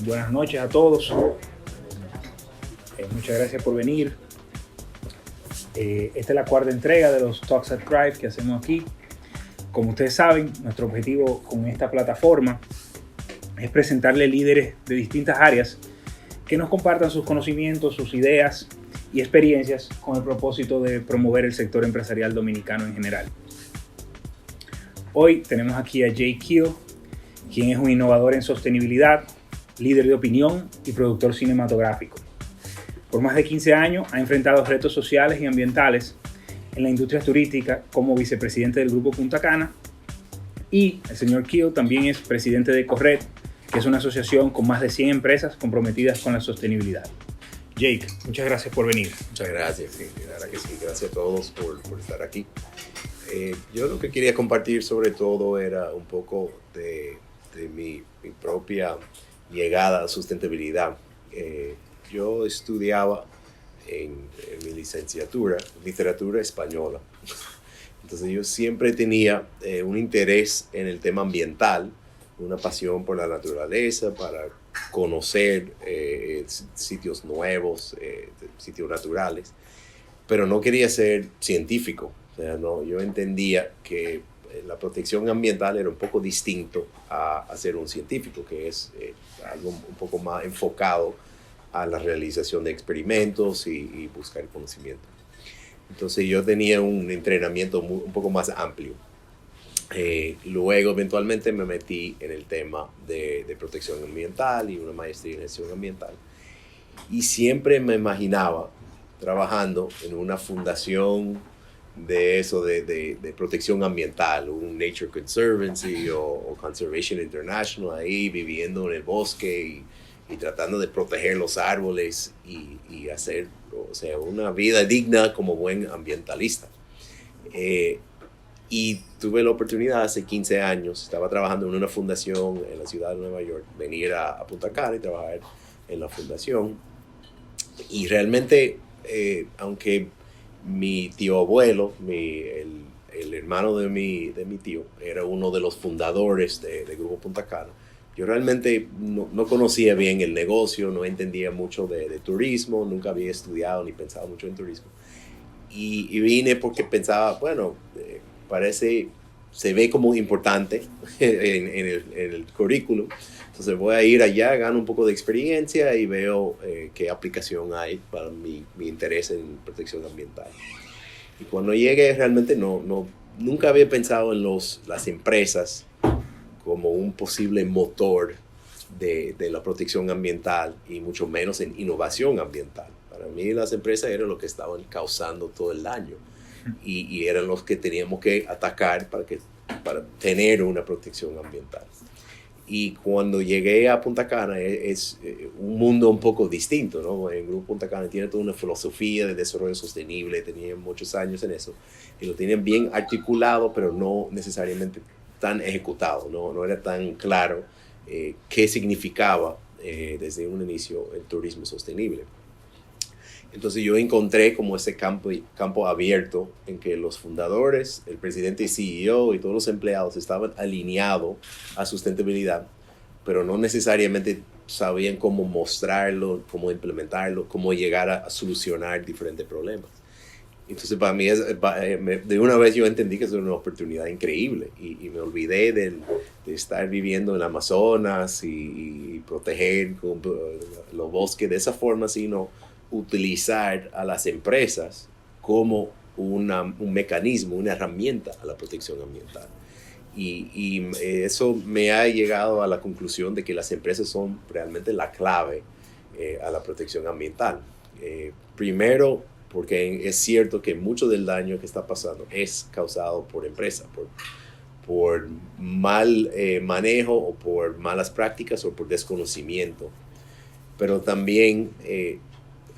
Buenas noches a todos. Muchas gracias por venir. Esta es la cuarta entrega de los Talks at Thrive que hacemos aquí. Como ustedes saben, nuestro objetivo con esta plataforma es presentarle líderes de distintas áreas que nos compartan sus conocimientos, sus ideas y experiencias con el propósito de promover el sector empresarial dominicano en general. Hoy tenemos aquí a Jake Keel, quien es un innovador en sostenibilidad, líder de opinión y productor cinematográfico. Por más de 15 años ha enfrentado retos sociales y ambientales en la industria turística como vicepresidente del Grupo Punta Cana, y el señor Keel también es presidente de Corred, que es una asociación con más de 100 empresas comprometidas con la sostenibilidad. Jake, muchas gracias por venir. Muchas gracias, sí, la verdad que sí, gracias a todos por estar aquí. Yo lo que quería compartir sobre todo era un poco de mi propia llegada a sustentabilidad. Yo estudiaba en mi licenciatura, literatura española. Entonces yo siempre tenía un interés en el tema ambiental, una pasión por la naturaleza, para conocer sitios nuevos, sitios naturales, pero no quería ser científico. O sea, no, yo entendía que la protección ambiental era un poco distinto a ser un científico, que es algo un poco más enfocado a la realización de experimentos y buscar conocimiento. Entonces yo tenía un entrenamiento un poco más amplio. Luego eventualmente me metí en el tema de protección ambiental y una maestría en gestión ambiental. Y siempre me imaginaba trabajando en una fundación de eso, de protección ambiental, un Nature Conservancy o Conservation International, ahí viviendo en el bosque y tratando de proteger los árboles y hacer, o sea, una vida digna como buen ambientalista. Y tuve la oportunidad hace 15 años, estaba trabajando en una fundación en la ciudad de Nueva York, venir a Punta Cana y trabajar en la fundación. Y realmente, aunque mi tío abuelo, el hermano de mi tío, era uno de los fundadores del Grupo Punta Cana, yo realmente no conocía bien el negocio, no entendía mucho de turismo, nunca había estudiado ni pensado mucho en turismo. Y vine porque pensaba, bueno, se ve como importante en el currículum. Entonces voy a ir allá, gano un poco de experiencia y veo qué aplicación hay para mi interés en protección ambiental. Y cuando llegué realmente nunca había pensado en las empresas como un posible motor de la protección ambiental y mucho menos en innovación ambiental. Para mí las empresas eran lo que estaban causando todo el daño y eran los que teníamos que atacar para tener una protección ambiental. Y cuando llegué a Punta Cana es un mundo un poco distinto, ¿no? El Grupo Punta Cana tiene toda una filosofía de desarrollo sostenible, tenía muchos años en eso, y lo tienen bien articulado, pero no necesariamente tan ejecutado, no era tan claro qué significaba desde un inicio el turismo sostenible. Entonces yo encontré como ese campo abierto en que los fundadores, el presidente y CEO y todos los empleados estaban alineados a sustentabilidad, pero no necesariamente sabían cómo mostrarlo, cómo implementarlo, cómo llegar a solucionar diferentes problemas. Entonces para mí, de una vez yo entendí que es una oportunidad increíble y me olvidé de estar viviendo en Amazonas y proteger los bosques de esa forma, sino utilizar a las empresas como un mecanismo, una herramienta a la protección ambiental. Y eso me ha llegado a la conclusión de que las empresas son realmente la clave a la protección ambiental. Primero, porque es cierto que mucho del daño que está pasando es causado por empresas, por mal manejo o por malas prácticas o por desconocimiento. Pero también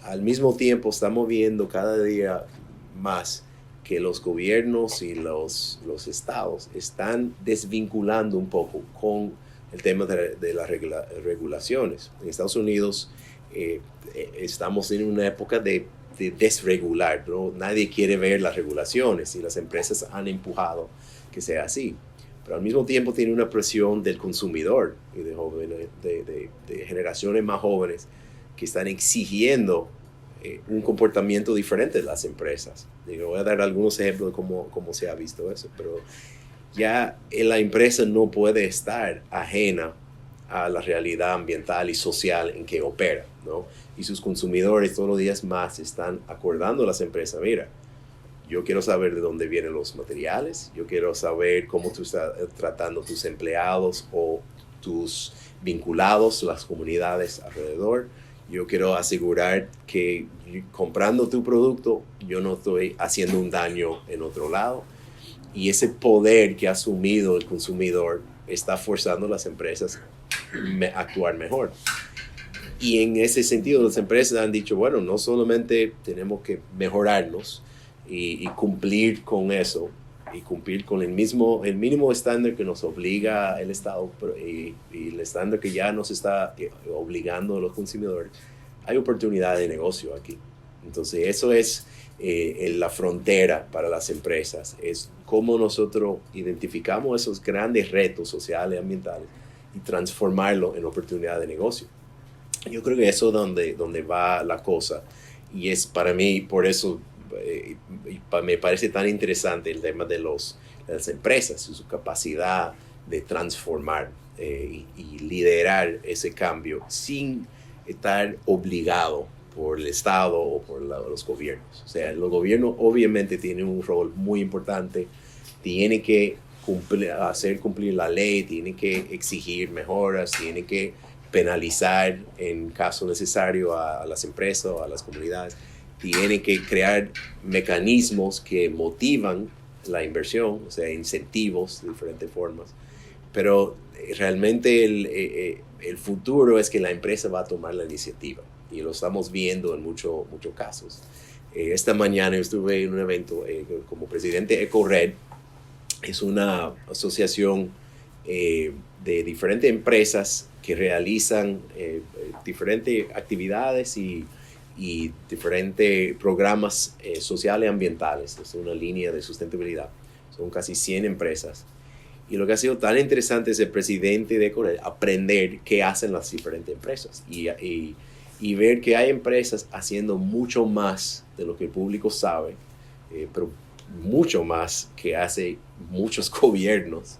al mismo tiempo estamos viendo cada día más que los gobiernos y los estados están desvinculando un poco con el tema de las regulaciones. En Estados Unidos estamos en una época de desregular, ¿no? Nadie quiere ver las regulaciones y las empresas han empujado que sea así. pero al mismo tiempo tiene una presión del consumidor y de jóvenes, de generaciones más jóvenes que están exigiendo un comportamiento diferente de las empresas. Voy a dar algunos ejemplos de cómo se ha visto eso, pero ya la empresa no puede estar ajena a la realidad ambiental y social en que opera, ¿no? Y sus consumidores todos los días más están acordando a las empresas, mira, yo quiero saber de dónde vienen los materiales, yo quiero saber cómo tú estás tratando tus empleados o tus vinculados, las comunidades alrededor. Yo quiero asegurar que comprando tu producto yo no estoy haciendo un daño en otro lado. Y ese poder que ha asumido el consumidor está forzando a las empresas a actuar mejor. Y en ese sentido las empresas han dicho, bueno, no solamente tenemos que mejorarnos y cumplir con eso, y cumplir con el mínimo estándar que nos obliga el Estado y el estándar que ya nos está obligando a los consumidores, hay oportunidad de negocio aquí. Entonces eso es la frontera para las empresas, es cómo nosotros identificamos esos grandes retos sociales y ambientales y transformarlo en oportunidad de negocio. Yo creo que eso es donde va la cosa, y es para mí, por eso me parece tan interesante el tema de las empresas y su capacidad de transformar y liderar ese cambio sin estar obligado por el Estado o por los gobiernos. O sea, los gobiernos obviamente tienen un rol muy importante, tienen que hacer cumplir la ley, tienen que exigir mejoras, tienen que penalizar en caso necesario a las empresas o a las comunidades, tienen que crear mecanismos que motivan la inversión, o sea, incentivos de diferentes formas, pero realmente el futuro es que la empresa va a tomar la iniciativa, y lo estamos viendo en muchos casos. Esta mañana yo estuve en un evento como presidente de EcoRed. Es una asociación de diferentes empresas que realizan diferentes actividades y diferentes programas sociales y ambientales. Es una línea de sustentabilidad. Son casi 100 empresas. Y lo que ha sido tan interesante es el presidente de EcoRed aprender qué hacen las diferentes empresas y ver que hay empresas haciendo mucho más de lo que el público sabe, pero mucho más que hace muchos gobiernos,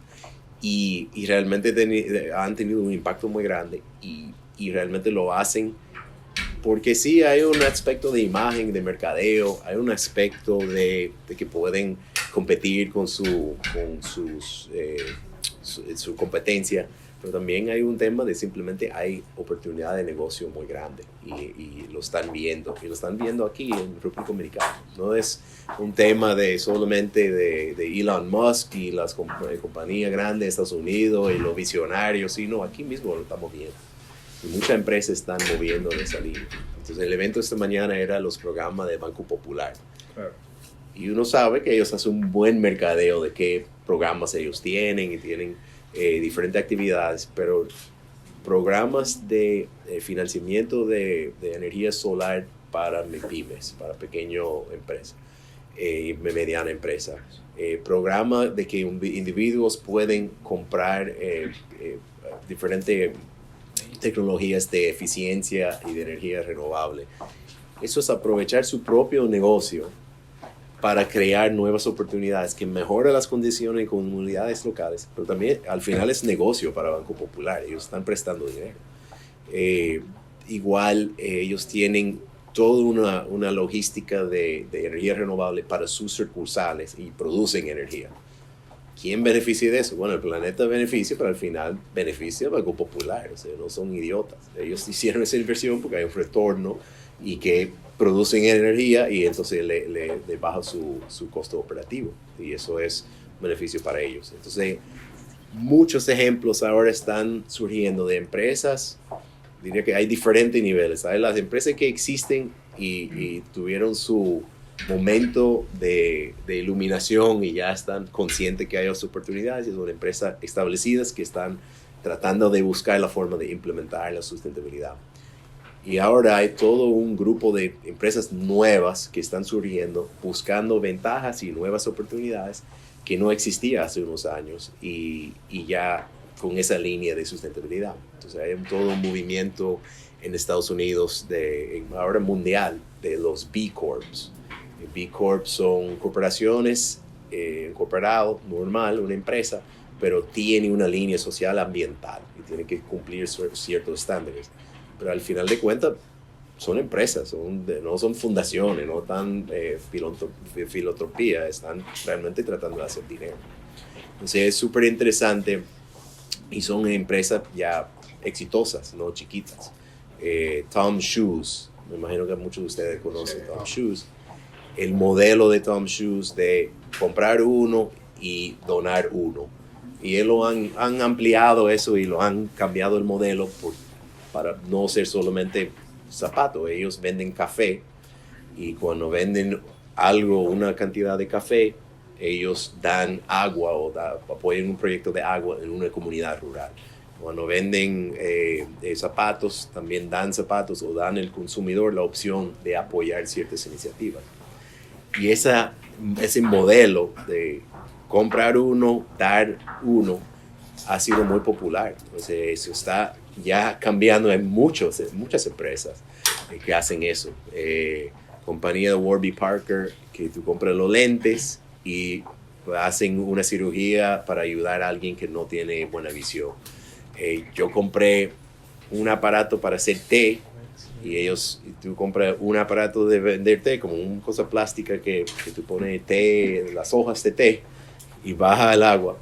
y realmente han tenido un impacto muy grande y realmente lo hacen porque sí hay un aspecto de imagen, de mercadeo, hay un aspecto de que pueden competir con su competencia, pero también hay un tema de simplemente hay oportunidad de negocio muy grande y lo están viendo, y lo están viendo aquí en República Dominicana. No es un tema solamente de Elon Musk y las compañías grandes de Estados Unidos y los visionarios, sino aquí mismo lo estamos viendo. Y muchas empresas están moviendo en esa línea. Entonces el evento esta mañana era los programas de Banco Popular. Claro. Y uno sabe que ellos hacen un buen mercadeo de qué programas ellos tienen, y tienen diferentes actividades, pero programas de financiamiento de energía solar para pymes, para pequeñas empresas y mediana empresa. Programas de que individuos pueden comprar diferentes tecnologías de eficiencia y de energía renovable. Eso es aprovechar su propio negocio para crear nuevas oportunidades que mejoran las condiciones en comunidades locales, pero también al final es negocio para Banco Popular. Ellos están prestando dinero. Ellos tienen toda una logística de energía renovable para sus sucursales y producen energía. ¿Quién beneficia de eso? Bueno, el planeta beneficia, pero al final beneficia al Banco Popular. O sea, no son idiotas. Ellos hicieron esa inversión porque hay un retorno y que producen energía, y entonces le baja su costo operativo, y eso es un beneficio para ellos. Entonces, muchos ejemplos ahora están surgiendo de empresas. Diría que hay diferentes niveles. Hay las empresas que existen y tuvieron su momento de iluminación y ya están conscientes que hay otras oportunidades, y son empresas establecidas que están tratando de buscar la forma de implementar la sustentabilidad. Y ahora hay todo un grupo de empresas nuevas que están surgiendo, buscando ventajas y nuevas oportunidades que no existía hace unos años y ya con esa línea de sustentabilidad. Entonces hay todo un movimiento en Estados Unidos, ahora mundial, de los B Corps. B Corps son corporaciones, incorporado, normal, una empresa, pero tiene una línea social ambiental y tiene que cumplir ciertos estándares. Pero al final de cuentas son empresas, no son fundaciones, no están filantropía, están realmente tratando de hacer dinero. Entonces es súper interesante y son empresas ya exitosas, no chiquitas. Tom Shoes, me imagino que muchos de ustedes conocen Tom Shoes. El modelo de Tom Shoes de comprar uno y donar uno. Y ellos han ampliado eso y lo han cambiado el modelo para no ser solamente zapatos. Ellos venden café y cuando venden algo, una cantidad de café, ellos dan agua o apoyan un proyecto de agua en una comunidad rural. Cuando venden zapatos, también dan zapatos o dan al consumidor la opción de apoyar ciertas iniciativas. Y ese modelo de comprar uno, dar uno, ha sido muy popular. Entonces, eso está ya cambiando en muchas empresas que hacen eso. Compañía de Warby Parker, que tú compras los lentes y hacen una cirugía para ayudar a alguien que no tiene buena visión. Yo compré un aparato para hacer té y tú compras un aparato de vender té, como una cosa plástica que tú pones té, las hojas de té y baja el agua.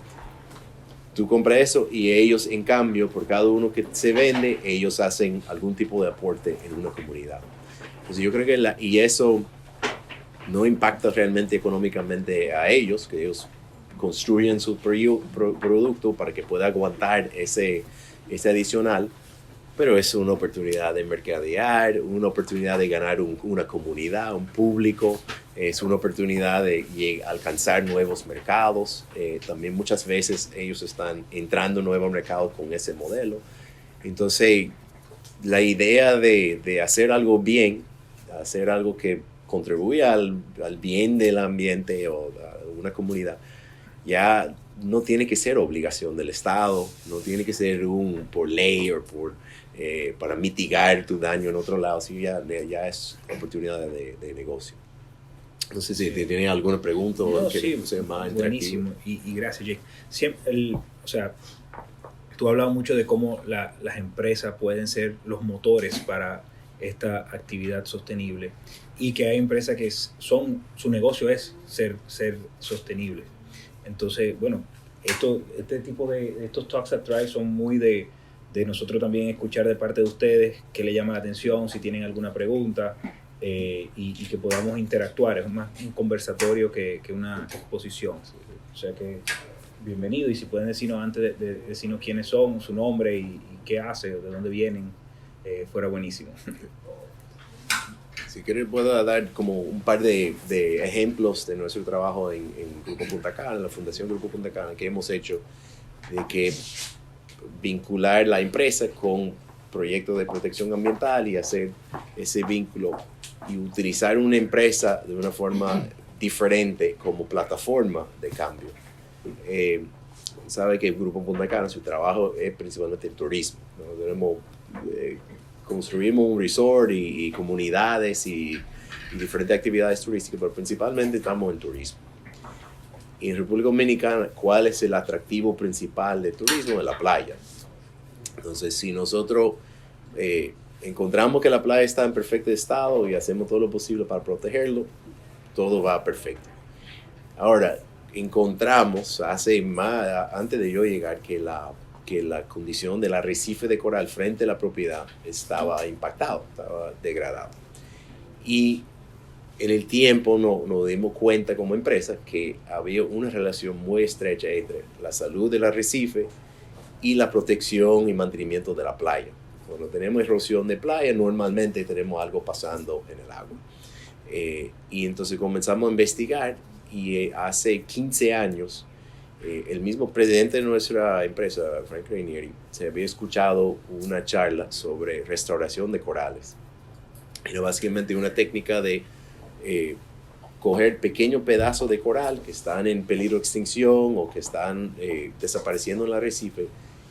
Tú compras eso y ellos, en cambio, por cada uno que se vende, ellos hacen algún tipo de aporte en una comunidad. Entonces yo creo que y eso no impacta realmente económicamente a ellos, que ellos construyen su producto para que pueda aguantar ese adicional, pero es una oportunidad de mercadear, una oportunidad de ganar una comunidad, un público, es una oportunidad de alcanzar nuevos mercados. También muchas veces ellos están entrando en nuevos mercados con ese modelo. Entonces, la idea de hacer algo bien, hacer algo que contribuya al bien del ambiente o a una comunidad, ya no tiene que ser obligación del Estado, no tiene que ser por ley o para mitigar tu daño en otro lado, sí, ya es oportunidad de negocio. No sé si tienen alguna pregunta o sí, sea más buenísimo. Y gracias, Jake. Siempre, tú has hablado mucho de cómo las empresas pueden ser los motores para esta actividad sostenible y que hay empresas que su negocio es ser sostenible. Entonces, bueno, este tipo de estos Talks That Thrive son muy de nosotros también escuchar de parte de ustedes qué le llama la atención, si tienen alguna pregunta y que podamos interactuar. Es más un conversatorio que una exposición. O sea que bienvenido, y si pueden decirnos antes de decirnos quiénes son, su nombre y qué hace, de dónde vienen, fuera buenísimo. Si quieres puedo dar como un par de ejemplos de nuestro trabajo en Grupo Punta Cana, en la Fundación Grupo Punta Cana, que hemos hecho de que vincular la empresa con proyectos de protección ambiental y hacer ese vínculo y utilizar una empresa de una forma diferente como plataforma de cambio. Sabe que el Grupo Punta Cana, su trabajo es principalmente el turismo, ¿no? Construimos un resort y comunidades y diferentes actividades turísticas, pero principalmente estamos en turismo. Y en República Dominicana, ¿cuál es el atractivo principal del turismo? Es la playa. Entonces, si nosotros encontramos que la playa está en perfecto estado y hacemos todo lo posible para protegerlo, todo va perfecto. Ahora, encontramos antes de yo llegar que la condición del arrecife de coral frente a la propiedad estaba impactado, estaba degradado. Y en el tiempo nos dimos cuenta como empresa que había una relación muy estrecha entre la salud del arrecife y la protección y mantenimiento de la playa. Cuando tenemos erosión de playa, normalmente tenemos algo pasando en el agua. Y entonces comenzamos a investigar y hace 15 años el mismo presidente de nuestra empresa, Frank Rainieri, se había escuchado una charla sobre restauración de corales. Era básicamente una técnica de coger pequeños pedazos de coral que están en peligro de extinción o que están desapareciendo en el arrecife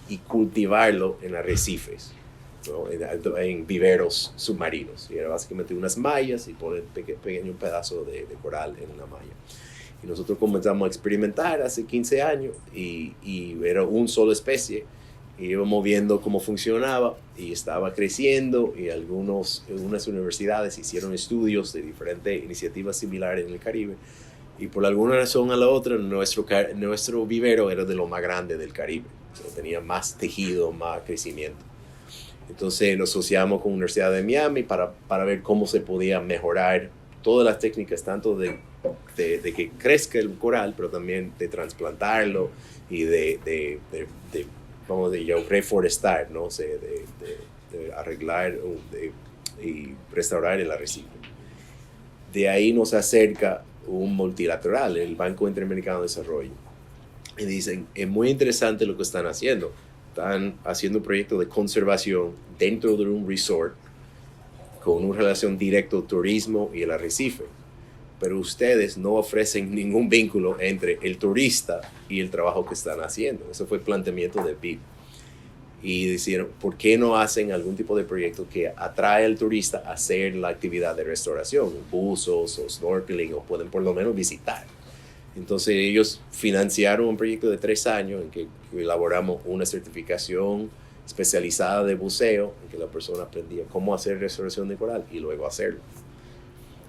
y cultivarlo en arrecifes, ¿no? En viveros submarinos. Y era básicamente unas mallas y poner pequeños pedazos de coral en una malla. Y nosotros comenzamos a experimentar hace 15 años y era una sola especie. Y íbamos viendo cómo funcionaba y estaba creciendo y unas universidades hicieron estudios de diferentes iniciativas similares en el Caribe y por alguna razón a la otra nuestro vivero era de lo más grande del Caribe, o sea, tenía más tejido, más crecimiento. Entonces nos asociamos con la Universidad de Miami para ver cómo se podía mejorar todas las técnicas, tanto de que crezca el coral, pero también de trasplantarlo y vamos a decir, reforestar, ¿no? O sea, de arreglar y restaurar el arrecife. De ahí nos acerca un multilateral, el Banco Interamericano de Desarrollo. Y dicen, es muy interesante lo que están haciendo. Están haciendo un proyecto de conservación dentro de un resort con una relación directa al turismo y el arrecife. Pero ustedes no ofrecen ningún vínculo entre el turista y el trabajo que están haciendo. Ese fue el planteamiento de BID. Y dijeron, ¿por qué no hacen algún tipo de proyecto que atrae al turista a hacer la actividad de restauración? Buzos o snorkeling, o pueden por lo menos visitar. Entonces ellos financiaron un proyecto de 3 años en que elaboramos una certificación especializada de buceo, en que la persona aprendía cómo hacer restauración de coral y luego hacerlo.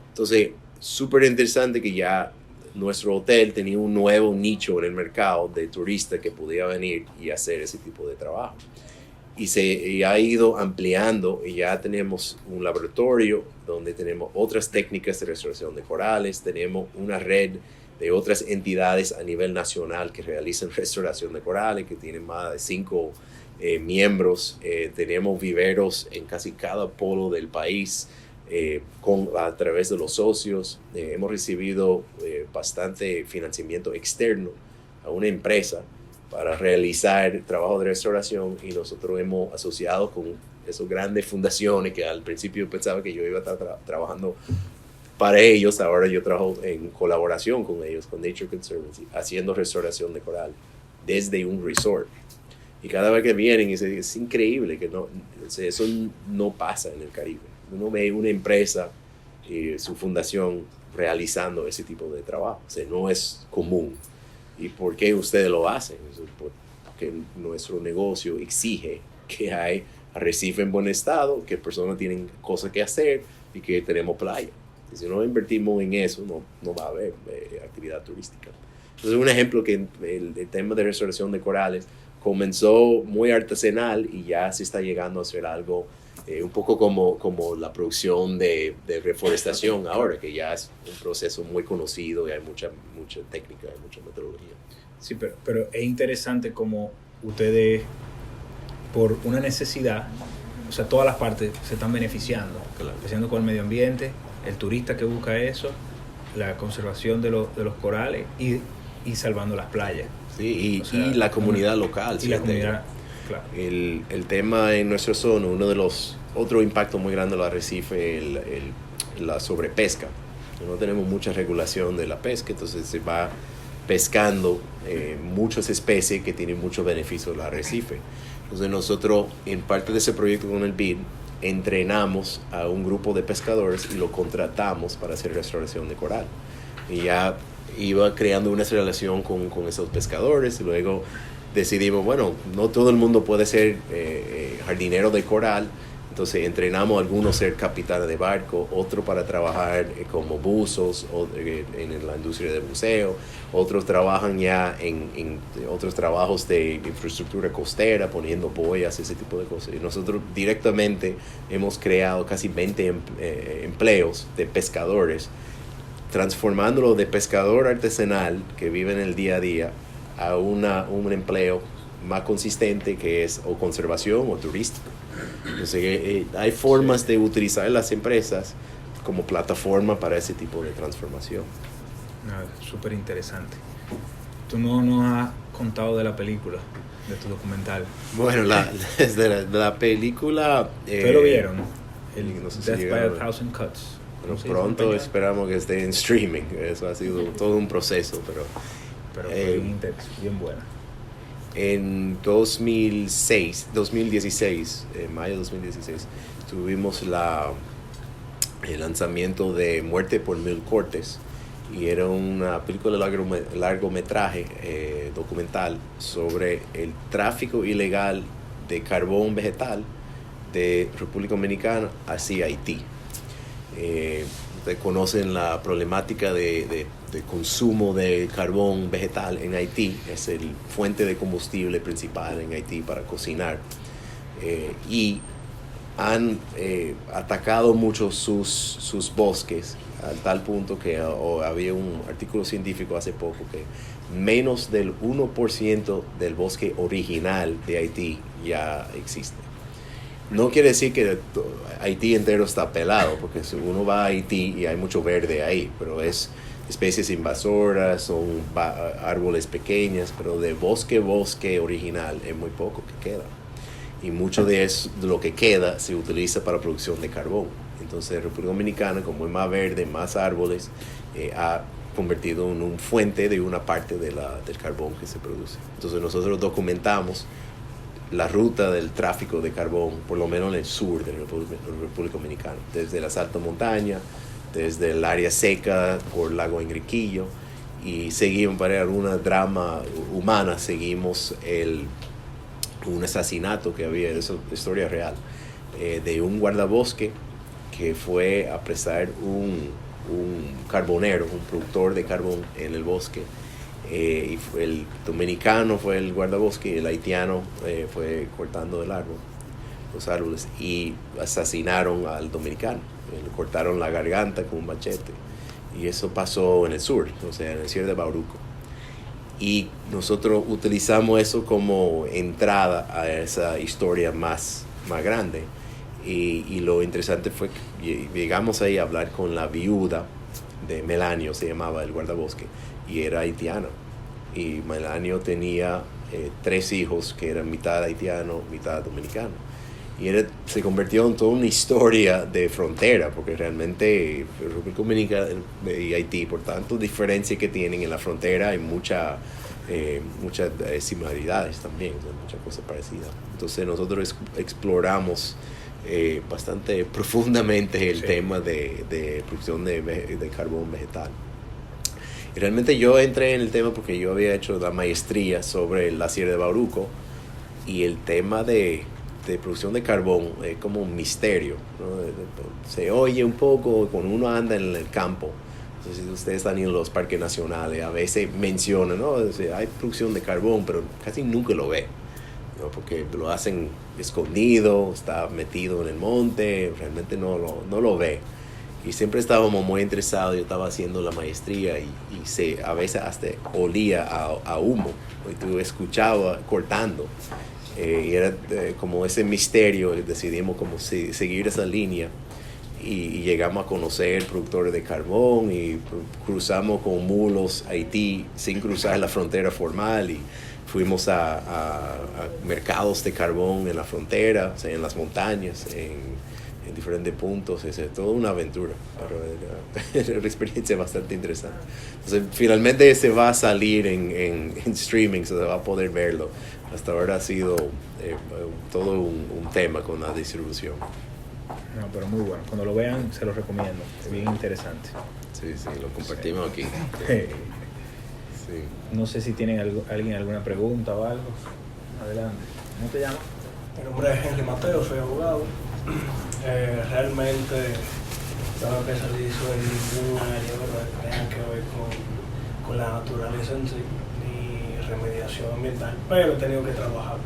Entonces, súper interesante que ya nuestro hotel tenía un nuevo nicho en el mercado de turistas que podía venir y hacer ese tipo de trabajo. Y ha ido ampliando y ya tenemos un laboratorio donde tenemos otras técnicas de restauración de corales, tenemos una red de otras entidades a nivel nacional que realizan restauración de corales, que tienen más de 5 miembros. Tenemos viveros en casi cada polo del país. A través de los socios hemos recibido bastante financiamiento externo a una empresa para realizar trabajo de restauración y nosotros hemos asociado con esas grandes fundaciones que al principio pensaba que yo iba a estar trabajando para ellos. Ahora yo trabajo en colaboración con ellos, con Nature Conservancy, haciendo restauración de coral desde un resort. Y cada vez que vienen es increíble que eso no pasa en el Caribe. Uno ve una empresa y su fundación realizando ese tipo de trabajo. O sea, no es común. ¿Y por qué ustedes lo hacen? Porque nuestro negocio exige que hay arrecife en buen estado, que personas tienen cosas que hacer y que tenemos playa. Y si no invertimos en eso, no va a haber actividad turística. Entonces, un ejemplo que el tema de restauración de corales comenzó muy artesanal y ya se está llegando a ser algo un poco como la producción de reforestación ahora, que ya es un proceso muy conocido y hay mucha técnica, hay mucha metodología. Sí, pero es interesante como ustedes, por una necesidad, o sea, todas las partes se están beneficiando, Claro. Empezando con el medio ambiente, el turista que busca eso, la conservación de los corales y salvando las playas. Sí, O sea, y la comunidad local. Y la comunidad, claro. El tema en nuestra zona, uno de los otro impacto muy grande del arrecife, la sobrepesca. No tenemos mucha regulación de la pesca, entonces se va pescando muchas especies que tienen muchos beneficios del arrecife. Entonces nosotros, en parte de ese proyecto con el BID, entrenamos a un grupo de pescadores y lo contratamos para hacer restauración de coral. Y ya iba creando una relación con esos pescadores y luego decidimos, bueno, no todo el mundo puede ser jardinero de coral, entonces entrenamos a algunos a ser capitanes de barco, otros para trabajar como buzos en la industria de buceo, otros trabajan ya en otros trabajos de infraestructura costera, poniendo boyas, ese tipo de cosas. Y nosotros directamente hemos creado casi 20 empleos de pescadores, transformándolo de pescador artesanal que vive en el día a día a un empleo más consistente que es o conservación o turístico. Entonces, hay formas de utilizar las empresas como plataforma para ese tipo de transformación. Súper interesante. Tú no nos has contado de la película, de tu documental. Bueno, la película... ¿Ustedes lo vieron? No sé si Death by a Thousand Cuts. Pero pronto esperamos que esté en streaming. Eso ha sido todo un proceso, pero fue bien buena. En 2016, mayo de 2016, tuvimos el lanzamiento de Muerte por Mil Cortes, y era una película de largometraje documental sobre el tráfico ilegal de carbón vegetal de República Dominicana hacia Haití. Ustedes conocen la problemática de consumo de carbón vegetal en Haití. Es el fuente de combustible principal en Haití para cocinar. Y han atacado mucho sus bosques, al tal punto que había un artículo científico hace poco que menos del 1% del bosque original de Haití ya existe. No quiere decir que Haití entero está pelado, porque si uno va a Haití y hay mucho verde ahí, pero es especies invasoras, son árboles pequeños, pero de bosque original es muy poco que queda. Y mucho de lo que queda se utiliza para producción de carbón. Entonces República Dominicana, como es más verde, más árboles, ha convertido en un fuente de una parte del carbón que se produce. Entonces nosotros documentamos la ruta del tráfico de carbón, por lo menos en el sur de la República Dominicana, desde las altas montañas, desde el área seca por Lago Enriquillo, y seguimos para alguna drama humana, seguimos un asesinato que había, eso es historia real, de un guardabosque que fue a apresar un carbonero, un productor de carbón en el bosque. Y el dominicano fue el guardabosque y el haitiano fue cortando los árboles, y asesinaron al dominicano. Le cortaron la garganta con un machete, y eso pasó en el sur, o sea, en el Sierra de Bauruco. Y nosotros utilizamos eso como entrada a esa historia más grande. Y lo interesante fue que llegamos ahí a hablar con la viuda de Melanio, se llamaba el guardabosque, y era haitiano. Y Melanio tenía 3 hijos que eran mitad haitiano, mitad dominicano. Y se convirtió en toda una historia de frontera, porque realmente República Dominicana y Haití, por tanto diferencias que tienen en la frontera, hay muchas similaridades también, muchas cosas parecidas. Entonces nosotros exploramos bastante profundamente el tema de producción de carbón vegetal. Y realmente yo entré en el tema porque yo había hecho la maestría sobre la Sierra de Bauruco, y el tema de producción de carbón es como un misterio, ¿no? Se oye un poco cuando uno anda en el campo. Entonces, si ustedes están en los parques nacionales, a veces mencionan, ¿no? Hay producción de carbón, pero casi nunca lo ve, ¿no? Porque lo hacen escondido, está metido en el monte, realmente no lo ve. Y siempre estábamos muy interesados. Yo estaba haciendo la maestría y a veces hasta olía a humo, y tú escuchabas cortando. Y era como ese misterio. Decidimos como seguir esa línea, y llegamos a conocer productores de carbón, y cruzamos con mulos Haití sin cruzar la frontera formal, y fuimos a mercados de carbón en la frontera, o sea, en las montañas, en diferentes puntos. Es toda una aventura, pero era una experiencia bastante interesante. Entonces, finalmente se va a salir en streaming, se va a poder verlo. Hasta ahora ha sido todo un tema con la distribución. No, pero muy bueno. Cuando lo vean, se lo recomiendo. Es bien interesante. Sí, lo compartimos aquí. Sí. No sé si tienen alguien alguna pregunta o algo. Adelante. ¿Cómo te llamas? Mi nombre es Henry Mateo, soy abogado. Realmente yo no especializo en ningún área, ¿verdad?, que tenga que ver con la naturaleza en sí, ni remediación ambiental, pero he tenido que trabajar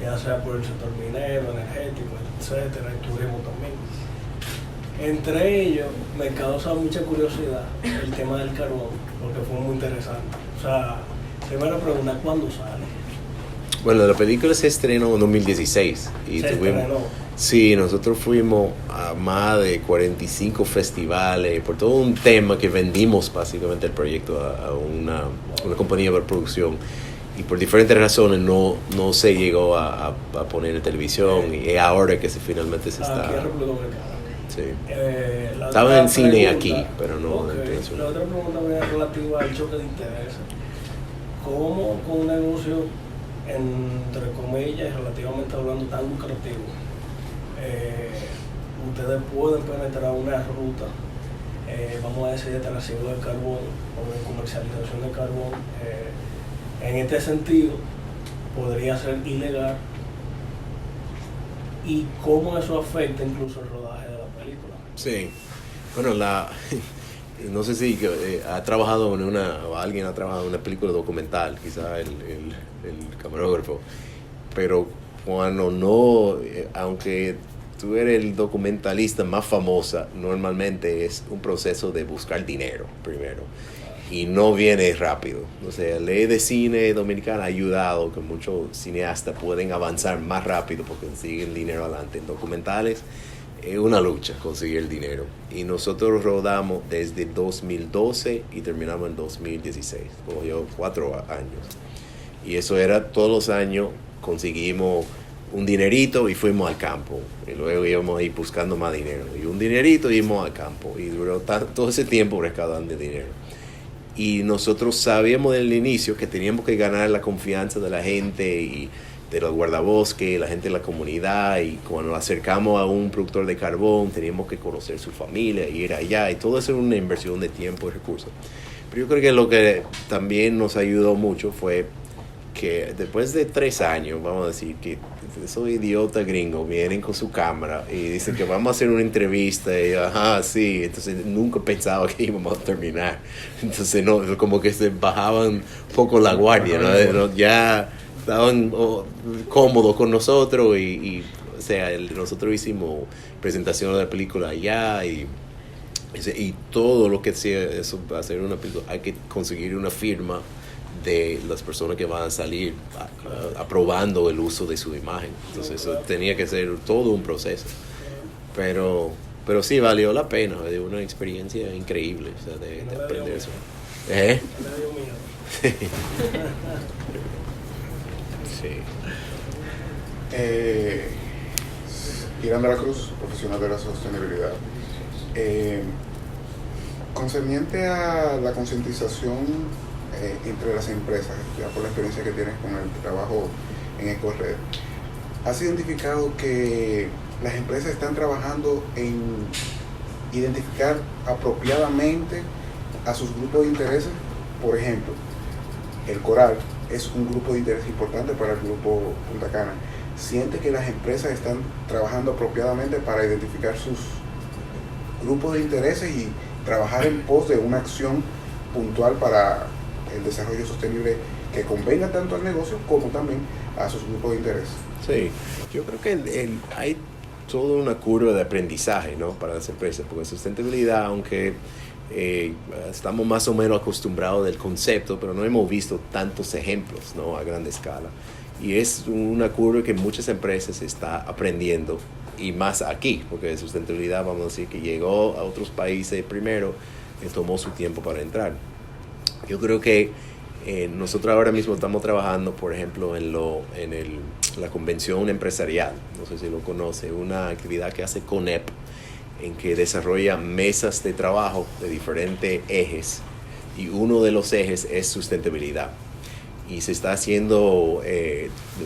ya sea por el sector minero, energético, etcétera, el turismo también. Entre ellos me causa mucha curiosidad el tema del carbón, porque fue muy interesante. O sea, primera pregunta, ¿cuándo sale? Bueno, la película se estrenó en 2016 y sí, nosotros fuimos a más de 45 festivales por todo un tema que vendimos básicamente el proyecto a una compañía de producción y por diferentes razones no se llegó a poner en televisión y es ahora que finalmente se está... Aquí en República Dominicana. Sí. Estaba en cine aquí, pero no en televisión. La otra pregunta es relativa al choque de intereses. ¿Cómo con un negocio, entre comillas, relativamente hablando, tan lucrativo, ustedes pueden penetrar una ruta, vamos a decir, de trasiego de carbón o de comercialización de carbón? En este sentido, podría ser ilegal. ¿Y cómo eso afecta incluso el rodaje de la película? Sí, bueno, no sé si ha trabajado alguien ha trabajado en una película documental, quizá el camarógrafo, pero cuando no, aunque tú eres el documentalista más famosa, normalmente es un proceso de buscar dinero primero. Y no viene rápido. O sea, la ley de cine dominicana ha ayudado que muchos cineastas pueden avanzar más rápido porque consiguen dinero adelante. En documentales es una lucha conseguir el dinero. Y nosotros rodamos desde 2012 y terminamos en 2016. Cogió 4 años. Y eso era todos los años conseguimos un dinerito y fuimos al campo. Y luego íbamos a ir buscando más dinero. Y un dinerito y íbamos al campo. Y duró todo ese tiempo recaudando dinero. Y nosotros sabíamos desde el inicio que teníamos que ganar la confianza de la gente y de los guardabosques, la gente de la comunidad. Y cuando nos acercamos a un productor de carbón, teníamos que conocer su familia, ir allá. Y todo eso era una inversión de tiempo y recursos. Pero yo creo que lo que también nos ayudó mucho fue que después de 3 años, vamos a decir, que esos idiotas gringos vienen con su cámara y dicen que vamos a hacer una entrevista y sí, entonces nunca pensaba que íbamos a terminar. Entonces no, como que se bajaban un poco la guardia, ¿no? Ya estaban cómodos con nosotros y o sea, nosotros hicimos presentación de la película allá y todo lo que sea eso para hacer una película hay que conseguir una firma de las personas que van a salir aprobando el uso de su imagen. Entonces eso tenía que ser todo un proceso, pero sí valió la pena, de una experiencia increíble, o sea, de aprender eso. Sí. Irán de la Cruz, profesional de la sostenibilidad. Concerniente a la concientización entre las empresas, ya por la experiencia que tienes con el trabajo en EcoRed, ¿has identificado que las empresas están trabajando en identificar apropiadamente a sus grupos de intereses? Por ejemplo, el coral es un grupo de interés importante para el grupo Punta Cana. ¿Siente que las empresas están trabajando apropiadamente para identificar sus grupos de intereses y trabajar en pos de una acción puntual para el desarrollo sostenible que convenga tanto al negocio como también a sus grupos de interés? Sí, yo creo que hay toda una curva de aprendizaje, ¿no?, para las empresas, porque sustentabilidad, aunque estamos más o menos acostumbrados del concepto, pero no hemos visto tantos ejemplos, ¿no?, a gran escala. Y es una curva que muchas empresas están aprendiendo, y más aquí, porque sustentabilidad, vamos a decir, que llegó a otros países primero, tomó su tiempo para entrar. Yo creo que nosotros ahora mismo estamos trabajando, por ejemplo, en la convención empresarial, no sé si lo conoce, una actividad que hace CONEP, en que desarrolla mesas de trabajo de diferentes ejes, y uno de los ejes es sustentabilidad. Y se está haciendo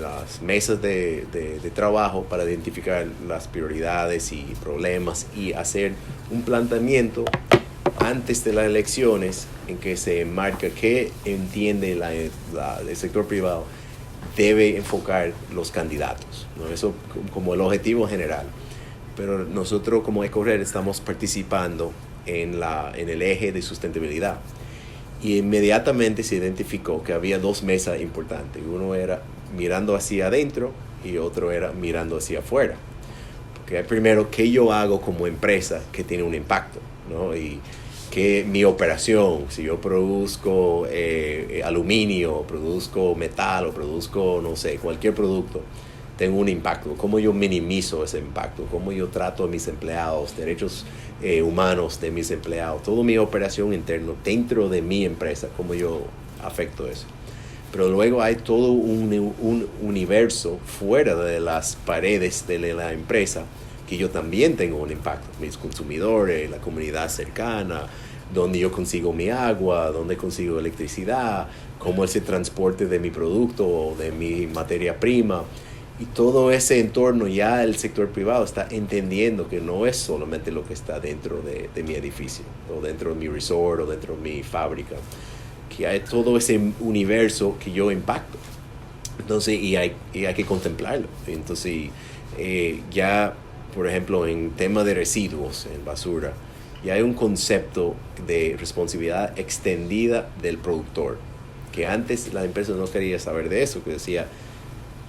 las mesas de trabajo para identificar las prioridades y problemas y hacer un planteamiento antes de las elecciones en que se marca qué entiende el sector privado debe enfocar los candidatos, ¿no? Eso como el objetivo general. Pero nosotros como EcoRed estamos participando en el eje de sustentabilidad. Y inmediatamente se identificó que había 2 mesas importantes. Uno era mirando hacia adentro y otro era mirando hacia afuera. Porque primero, ¿qué yo hago como empresa que tiene un impacto, ¿no? Y que mi operación, si yo produzco aluminio, produzco metal o produzco, no sé, cualquier producto, tengo un impacto. ¿Cómo yo minimizo ese impacto? ¿Cómo yo trato a mis empleados, derechos humanos de mis empleados? Toda mi operación interna dentro de mi empresa, ¿cómo yo afecto eso? Pero luego hay todo un universo fuera de las paredes de la empresa que yo también tengo un impacto. Mis consumidores, la comunidad cercana, donde yo consigo mi agua, donde consigo electricidad, cómo es el transporte de mi producto o de mi materia prima. Y todo ese entorno ya el sector privado está entendiendo que no es solamente lo que está dentro de mi edificio, o dentro de mi resort, o dentro de mi fábrica, que hay todo ese universo que yo impacto. Entonces, y hay que contemplarlo. Entonces, ya, por ejemplo, en tema de residuos, en basura, ya hay un concepto de responsabilidad extendida del productor, que antes la empresa no quería saber de eso, que decía,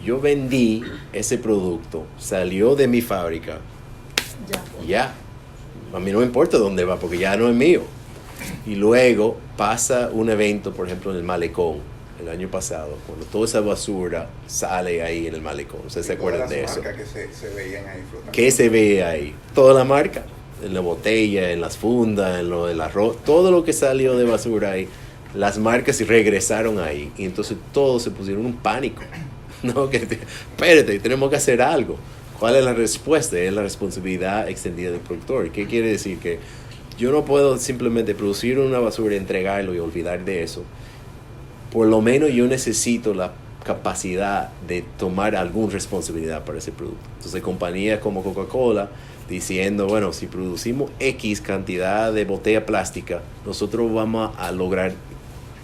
yo vendí ese producto, salió de mi fábrica, ya, a mí no me importa dónde va, porque ya no es mío. Y luego pasa un evento, por ejemplo, en el malecón, el año pasado, cuando toda esa basura sale ahí en el malecón. ¿Ustedes se acuerdan de eso? Que se veían ahí flotando. ¿Qué se ve ahí? Toda la marca, en la botella, en las fundas, en lo del arroz, todo lo que salió de basura ahí, las marcas regresaron ahí. Y entonces todos se pusieron un pánico. No, espérate, tenemos que hacer algo. ¿Cuál es la respuesta? Es la responsabilidad extendida del productor. ¿Qué quiere decir? Que yo no puedo simplemente producir una basura, entregarlo y olvidar de eso. Por lo menos yo necesito la capacidad de tomar alguna responsabilidad para ese producto. Entonces, compañías como Coca-Cola diciendo, bueno, si producimos X cantidad de botella plástica, nosotros vamos a lograr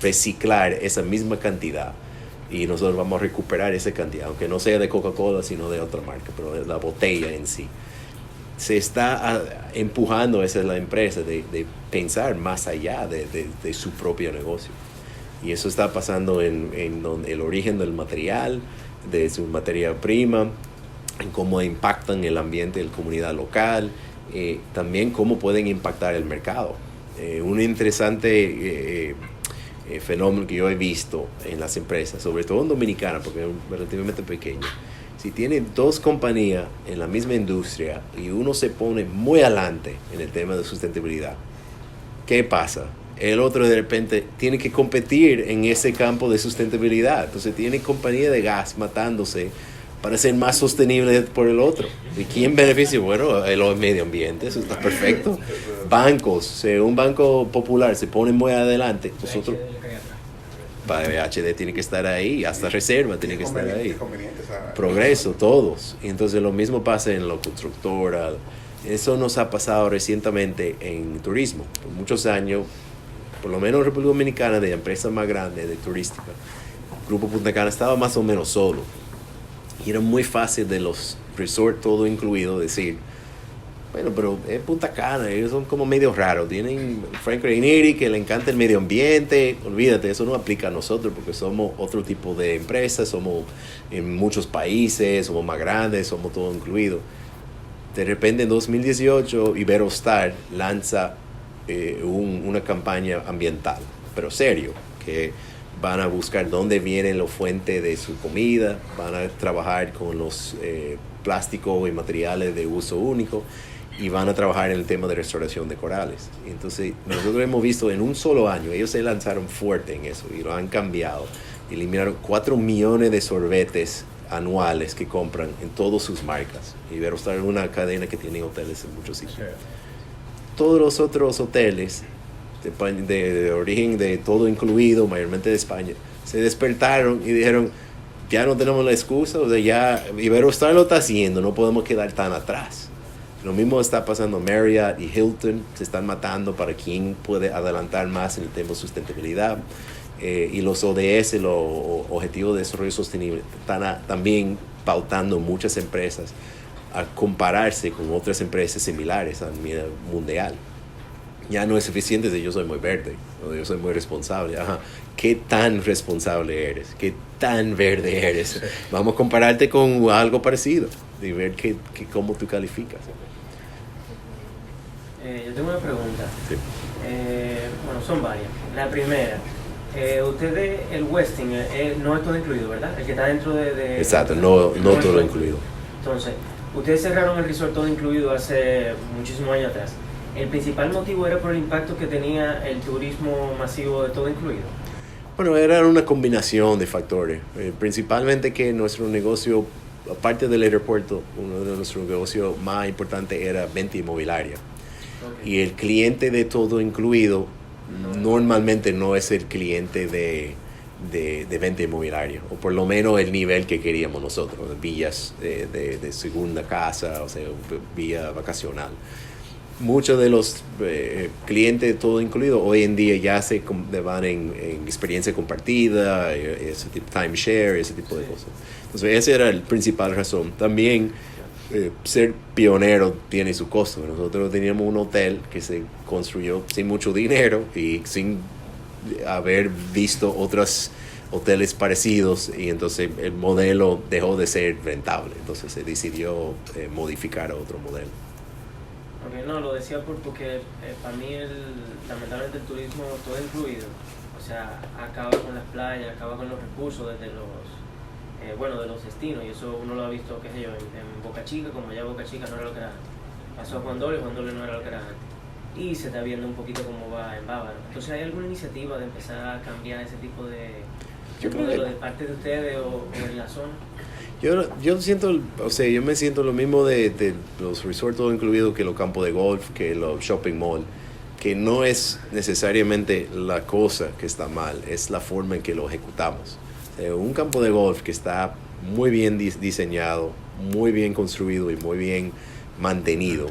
reciclar esa misma cantidad. Y nosotros vamos a recuperar esa cantidad, aunque no sea de Coca-Cola, sino de otra marca, pero de la botella en sí. Se está empujando, esa es la empresa, de pensar más allá de su propio negocio. Y eso está pasando en el origen del material, de su materia prima, en cómo impactan el ambiente de la comunidad local, también cómo pueden impactar el mercado. Un interesante fenómeno que yo he visto en las empresas, sobre todo en Dominicana, porque es relativamente pequeño. Si tiene dos compañías en la misma industria y uno se pone muy adelante en el tema de sustentabilidad, ¿qué pasa? El otro de repente tiene que competir en ese campo de sustentabilidad. Entonces tiene compañía de gas matándose para ser más sostenible por el otro. ¿Y quién beneficia? Bueno, el medio ambiente, eso está perfecto. Bancos, un banco popular se pone muy adelante, nosotros... HD tiene que estar ahí, hasta Reserva tiene que estar ahí. Progreso, todos. Y entonces lo mismo pasa en lo constructora. Eso nos ha pasado recientemente en turismo. Por muchos años, por lo menos en República Dominicana, de empresas más grandes de turística, el Grupo Punta Cana estaba más o menos solo. Y era muy fácil de los resorts, todo incluido, decir, bueno, pero es Punta Cana, ellos son como medio raros. Tienen Frank Rainieri, que le encanta el medio ambiente. Olvídate, eso no aplica a nosotros porque somos otro tipo de empresas, somos en muchos países, somos más grandes, somos todo incluido. De repente en 2018 Iberostar lanza una campaña ambiental, pero serio, que van a buscar dónde viene la fuente de su comida, van a trabajar con los plásticos y materiales de uso único y van a trabajar en el tema de restauración de corales. Entonces nosotros hemos visto en un solo año, ellos se lanzaron fuerte en eso y lo han cambiado. Eliminaron 4 millones de sorbetes anuales que compran en todas sus marcas. Iberostar es una cadena que tiene hoteles en muchos sitios. Todos los otros hoteles de origen de todo incluido, mayormente de España, se despertaron y dijeron, ya no tenemos la excusa, o sea, ya Iberostar lo está haciendo, no podemos quedar tan atrás. Lo mismo está pasando Marriott y Hilton, se están matando para quién puede adelantar más en el tema de sustentabilidad. Y los ODS, los Objetivos de Desarrollo Sostenible, están también pautando muchas empresas a compararse con otras empresas similares a nivel mundial. Ya no es suficiente decir yo soy muy verde, o yo soy muy responsable. Ajá. ¿Qué tan responsable eres? ¿Qué tan verde eres? Vamos a compararte con algo parecido y ver cómo tú calificas. Yo tengo una pregunta. Sí. Bueno, son varias. La primera, ustedes, el Westin, no es todo incluido, ¿verdad? El que está dentro de Exacto, no es todo incluido. Entonces, ustedes cerraron el resort todo incluido hace muchísimos años atrás. ¿El principal motivo era por el impacto que tenía el turismo masivo de todo incluido? Bueno, era una combinación de factores. Principalmente que nuestro negocio, aparte del aeropuerto, uno de nuestros negocios más importantes era venta inmobiliaria. Okay. Y el cliente de todo incluido normalmente no es el cliente de venta inmobiliaria, o por lo menos el nivel que queríamos nosotros, villas de segunda casa, o sea, vía vacacional. Muchos de los clientes de todo incluido hoy en día ya se van en experiencia compartida, ese tipo timeshare, ese tipo de cosas. Entonces esa era la principal razón. También ser pionero tiene su costo. Nosotros teníamos un hotel que se construyó sin mucho dinero y sin haber visto otros hoteles parecidos, y entonces el modelo dejó de ser rentable. Entonces se decidió modificar a otro modelo. Okay, no, lo decía porque para mí lamentablemente el turismo todo incluido, o sea, acaba con las playas, acaba con los recursos desde de los destinos, y eso uno lo ha visto, qué sé yo, en Boca Chica, como ya Boca Chica no era lo que era antes. Pasó a Juan Dolio no era lo que era antes. Y se está viendo un poquito cómo va en Bávaro. Entonces, ¿hay alguna iniciativa de empezar a cambiar ese tipo de modelo de parte de ustedes o en la zona? Yo siento, o sea, yo me siento lo mismo de los resorts todo incluido, que los campos de golf, que los shopping mall, que no es necesariamente la cosa que está mal, es la forma en que lo ejecutamos. O sea, un campo de golf que está muy bien diseñado, muy bien construido y muy bien mantenido,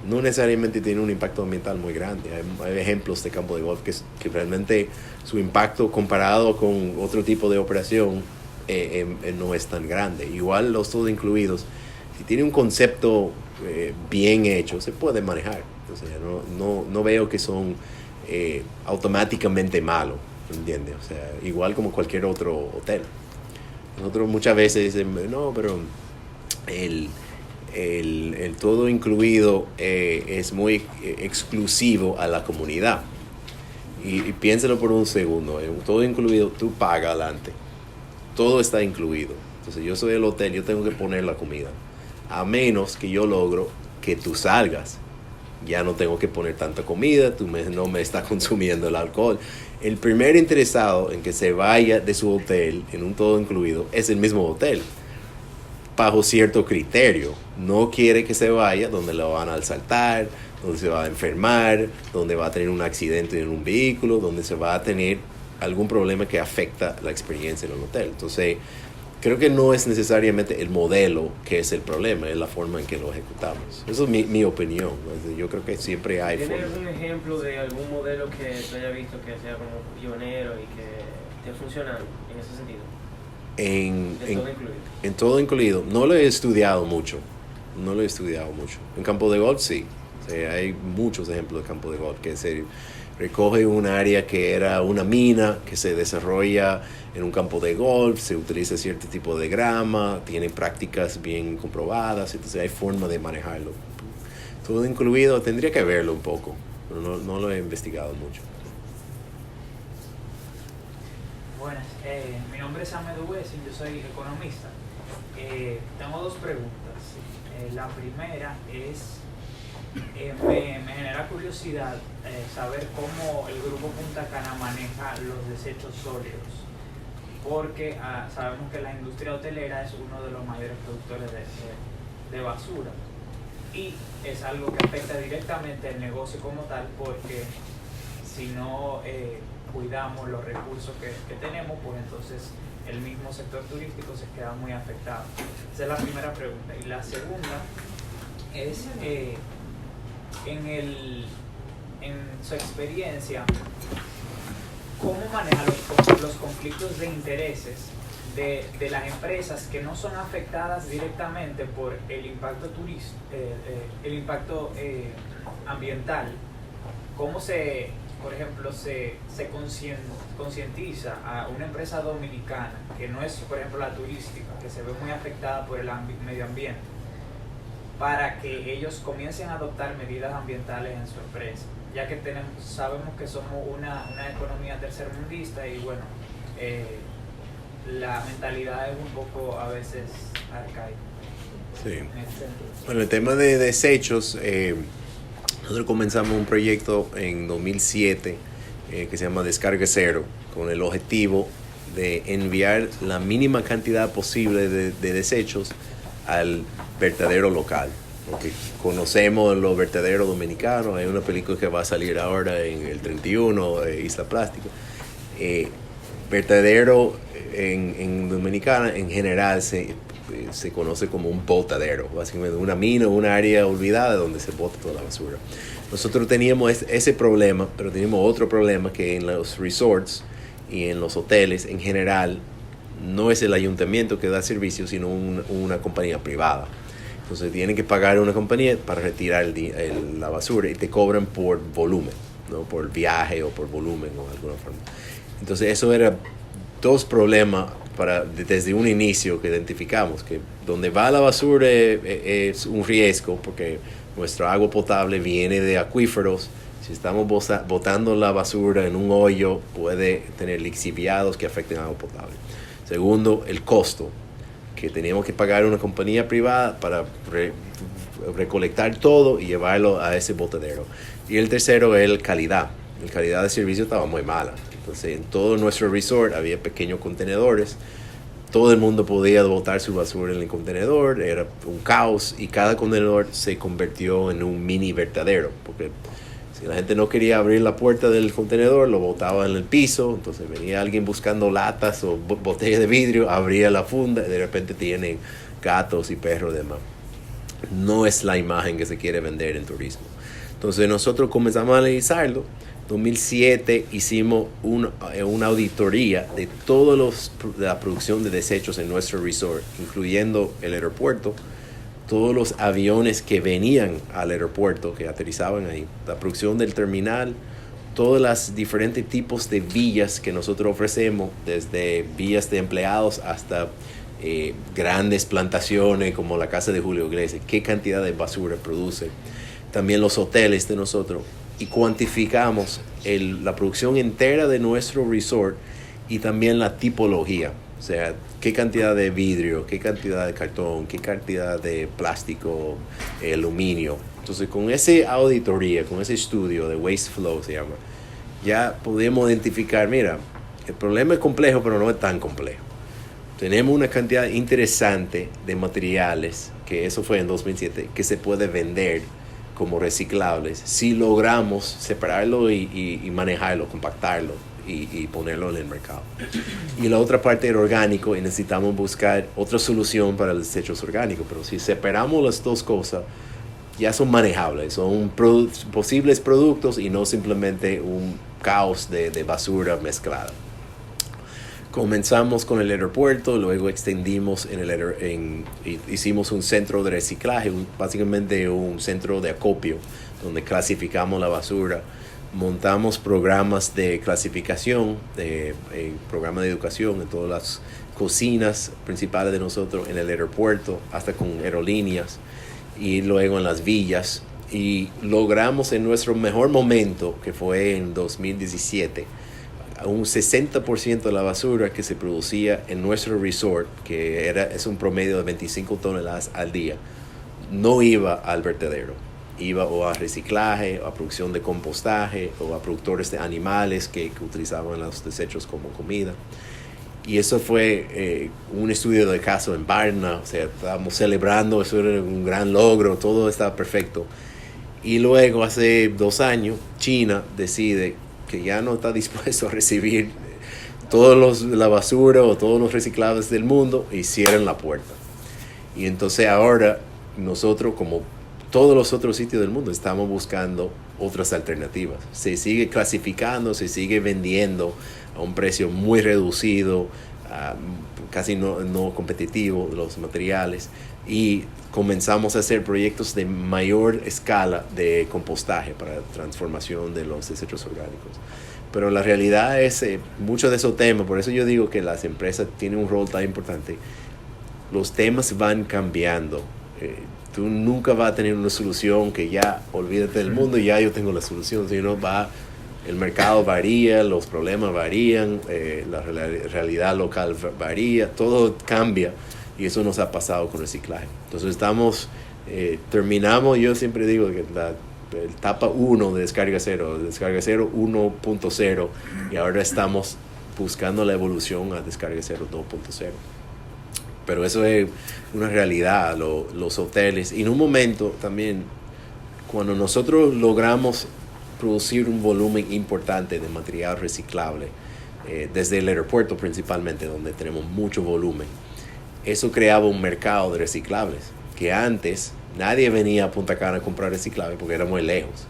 no necesariamente tiene un impacto ambiental muy grande. Hay ejemplos de campo de golf que realmente su impacto comparado con otro tipo de operación no es tan grande. Igual los todo incluidos, si tiene un concepto bien hecho, se puede manejar. Entonces, no veo que son automáticamente malos, ¿entiendes? O sea, igual como cualquier otro hotel. Nosotros muchas veces dicen, no, pero el todo incluido es muy exclusivo a la comunidad. Y piénsalo por un segundo, en todo incluido tú pagas adelante, todo está incluido. Entonces yo soy el hotel, yo tengo que poner la comida, a menos que yo logro que tú salgas, ya no tengo que poner tanta comida, no me estás consumiendo el alcohol. El primer interesado en que se vaya de su hotel en un todo incluido es el mismo hotel, bajo cierto criterio. No quiere que se vaya donde lo van a asaltar, donde se va a enfermar, donde va a tener un accidente en un vehículo, donde se va a tener algún problema que afecta la experiencia en el hotel. Entonces, creo que no es necesariamente el modelo que es el problema, es la forma en que lo ejecutamos. Eso es mi opinión. Yo creo que siempre hay ¿Tienes formas. algún ejemplo de algún modelo que tú hayas visto que sea como pionero y que esté funcionando en ese sentido? En todo incluido, no lo he estudiado mucho. En campo de golf sí. O sea, hay muchos ejemplos de campo de golf que se recoge un área que era una mina que se desarrolla en un campo de golf, se utiliza cierto tipo de grama, tiene prácticas bien comprobadas, entonces hay forma de manejarlo. Todo incluido, tendría que verlo un poco, pero no lo he investigado mucho. Buenas, mi nombre es Ahmed Uwesin, yo soy economista. Tengo dos preguntas. La primera es, me genera curiosidad saber cómo el Grupo Punta Cana maneja los desechos sólidos, porque sabemos que la industria hotelera es uno de los mayores productores de basura, y es algo que afecta directamente al negocio como tal, porque si no cuidamos los recursos que tenemos, pues entonces el mismo sector turístico se queda muy afectado. Esa es la primera pregunta. Y la segunda es, en su experiencia, ¿cómo maneja los conflictos de intereses de las empresas que no son afectadas directamente por el impacto ambiental? ¿Cómo por ejemplo, se concientiza a una empresa dominicana que no es, por ejemplo, la turística, que se ve muy afectada por el medio ambiente? para que ellos comiencen a adoptar medidas ambientales en su empresa, ya que sabemos que somos una economía tercermundista y bueno, la mentalidad es un poco a veces arcaica. Sí. Bueno, el tema de desechos, nosotros comenzamos un proyecto en 2007 que se llama Descarga Cero, con el objetivo de enviar la mínima cantidad posible de desechos al vertedero local. Porque conocemos los vertederos dominicanos, hay una película que va a salir ahora en el 31, Isla Plástica. Vertedero en Dominicana en general se conoce como un botadero, básicamente una mina, una área olvidada donde se bota toda la basura. Nosotros teníamos ese problema, pero teníamos otro problema, que en los resorts y en los hoteles en general no es el ayuntamiento que da servicio, sino una compañía privada. Entonces tienen que pagar a una compañía para retirar la basura y te cobran por volumen, ¿no? Por viaje o por volumen o de alguna forma. Entonces eso era dos problemas desde un inicio que identificamos, que donde va la basura es un riesgo, porque nuestra agua potable viene de acuíferos. Si estamos botando la basura en un hoyo, puede tener lixiviados que afecten al agua potable. Segundo, el costo, que teníamos que pagar a una compañía privada para recolectar todo y llevarlo a ese botadero. Y el tercero es la calidad. La calidad de servicio estaba muy mala. Entonces, en todo nuestro resort había pequeños contenedores. Todo el mundo podía botar su basura en el contenedor. Era un caos y cada contenedor se convirtió en un mini vertedero. Porque si la gente no quería abrir la puerta del contenedor, lo botaba en el piso. Entonces venía alguien buscando latas o botellas de vidrio, abría la funda y de repente tienen gatos y perros y demás. No es la imagen que se quiere vender en turismo. Entonces nosotros comenzamos a analizarlo. En 2007 hicimos una auditoría de la producción de desechos en nuestro resort, incluyendo el aeropuerto, todos los aviones que venían al aeropuerto, que aterrizaban ahí, la producción del terminal, todos los diferentes tipos de villas que nosotros ofrecemos, desde villas de empleados hasta grandes plantaciones como la casa de Julio Iglesias, qué cantidad de basura produce. También los hoteles de nosotros, y cuantificamos la producción entera de nuestro resort y también la tipología. O sea, qué cantidad de vidrio, qué cantidad de cartón, qué cantidad de plástico, aluminio. Entonces, con esa auditoría, con ese estudio de Waste Flow se llama, ya podemos identificar, mira, el problema es complejo, pero no es tan complejo. Tenemos una cantidad interesante de materiales, que eso fue en 2007, que se puede vender como reciclables si logramos separarlo y manejarlo, compactarlo y ponerlo en el mercado. Y la otra parte era orgánico y necesitamos buscar otra solución para los desechos orgánicos, pero si separamos las dos cosas ya son manejables, son posibles productos y no simplemente un caos de basura mezclada. Comenzamos con el aeropuerto, luego extendimos hicimos un centro de reciclaje, básicamente un centro de acopio donde clasificamos la basura. Montamos programas de clasificación, programas de educación en todas las cocinas principales de nosotros, en el aeropuerto, hasta con aerolíneas y luego en las villas. Y logramos en nuestro mejor momento, que fue en 2017, un 60% de la basura que se producía en nuestro resort, que es un promedio de 25 toneladas al día, no iba al vertedero. Iba o a reciclaje, o a producción de compostaje, o a productores de animales que utilizaban los desechos como comida. Y eso fue un estudio de caso en Varna, o sea, estábamos celebrando, eso era un gran logro, todo estaba perfecto. Y luego, hace 2 años, China decide que ya no está dispuesto a recibir la basura o todos los reciclables del mundo y cierran la puerta. Y entonces ahora nosotros, como todos los otros sitios del mundo, estamos buscando otras alternativas. Se sigue clasificando, se sigue vendiendo a un precio muy reducido, casi no competitivo, los materiales, y comenzamos a hacer proyectos de mayor escala de compostaje para transformación de los desechos orgánicos. Pero la realidad es, muchos de esos temas, por eso yo digo que las empresas tienen un rol tan importante, los temas van cambiando Tú nunca vas a tener una solución que ya olvídate del mundo y ya yo tengo la solución, sino el mercado varía, los problemas varían, la realidad local varía, todo cambia y eso nos ha pasado con reciclaje. Entonces terminamos, yo siempre digo que el etapa 1 de descarga cero 1.0 y ahora estamos buscando la evolución a descarga cero 2.0. Pero eso es una realidad, los hoteles. Y en un momento también, cuando nosotros logramos producir un volumen importante de material reciclable, desde el aeropuerto principalmente, donde tenemos mucho volumen, eso creaba un mercado de reciclables, que antes nadie venía a Punta Cana a comprar reciclables porque era muy lejos.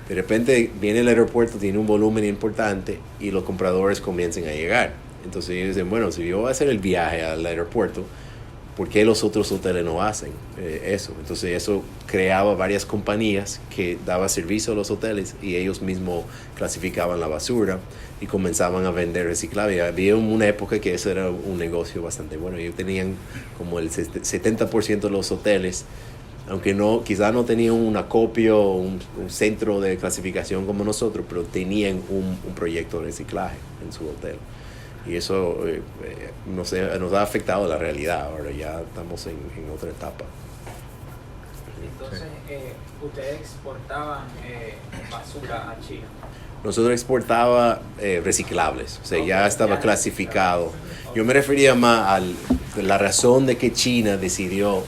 De repente viene el aeropuerto, tiene un volumen importante y los compradores comienzan a llegar. Entonces ellos dicen, bueno, si yo voy a hacer el viaje al aeropuerto, ¿por qué los otros hoteles no hacen eso? Entonces eso creaba varias compañías que daban servicio a los hoteles y ellos mismos clasificaban la basura y comenzaban a vender reciclable. Había una época que eso era un negocio bastante bueno. Ellos tenían como el 70% de los hoteles, aunque quizás no tenían un acopio, un centro de clasificación como nosotros, pero tenían un proyecto de reciclaje en su hotel. Y eso nos ha afectado la realidad. Ahora ya estamos en otra etapa. Entonces, ¿ustedes exportaban basura a China? Nosotros exportaba reciclables, o sea, ya estaba clasificado. Yo me refería más a la razón de que China decidió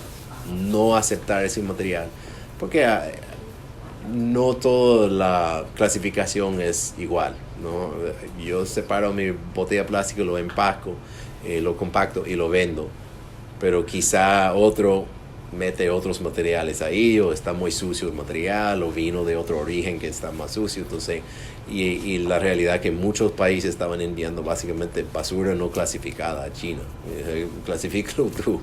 no aceptar ese material, porque no toda la clasificación es igual, ¿no? Yo separo mi botella de plástico, lo empaco, lo compacto y lo vendo, pero quizá otro mete otros materiales ahí, o está muy sucio el material, o vino de otro origen que está más sucio. Entonces, y la realidad es que muchos países estaban enviando básicamente basura no clasificada a China. Clasifícalo tú.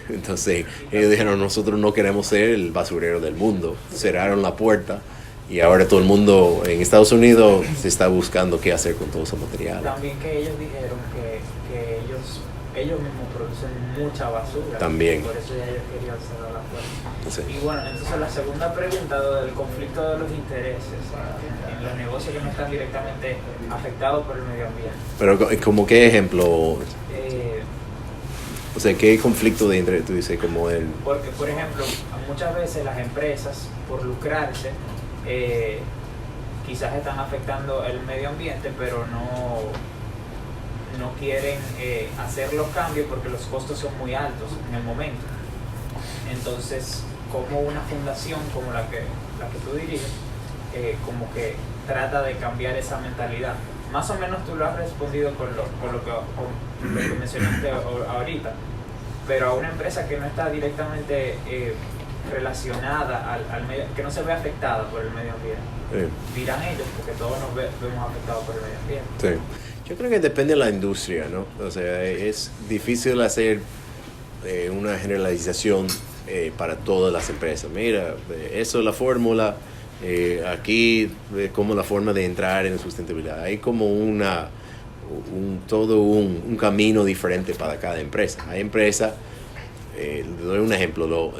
Entonces ellos dijeron, nosotros no queremos ser el basurero del mundo. Cerraron la puerta y ahora todo el mundo en Estados Unidos se está buscando qué hacer con todo ese material. También que ellos dijeron que ellos mismos producen mucha basura. También. Por eso ya ellos querían cerrar la puerta. Sí. Y bueno, entonces la segunda pregunta del conflicto de los intereses en los negocios que no están directamente afectados por el medio ambiente. Pero como qué ejemplo, o sea, ¿qué conflicto de interés tú dices? Como Porque, por ejemplo, muchas veces las empresas, por lucrarse, quizás están afectando el medio ambiente, pero no quieren hacer los cambios porque los costos son muy altos en el momento. Entonces, como una fundación como la que tú diriges, como que trata de cambiar esa mentalidad. Más o menos tú lo has respondido con lo que mencionaste ahorita, pero a una empresa que no está directamente relacionada al medio, que no se ve afectada por el medio ambiente, dirán ellos, porque todos nos vemos afectados por el medio ambiente. Sí. Yo creo que depende de la industria, ¿no? O sea, es difícil hacer una generalización para todas las empresas. Mira, eso es la fórmula. Aquí como la forma de entrar en sustentabilidad. Hay como un camino diferente para cada empresa. Hay empresas, le doy un ejemplo,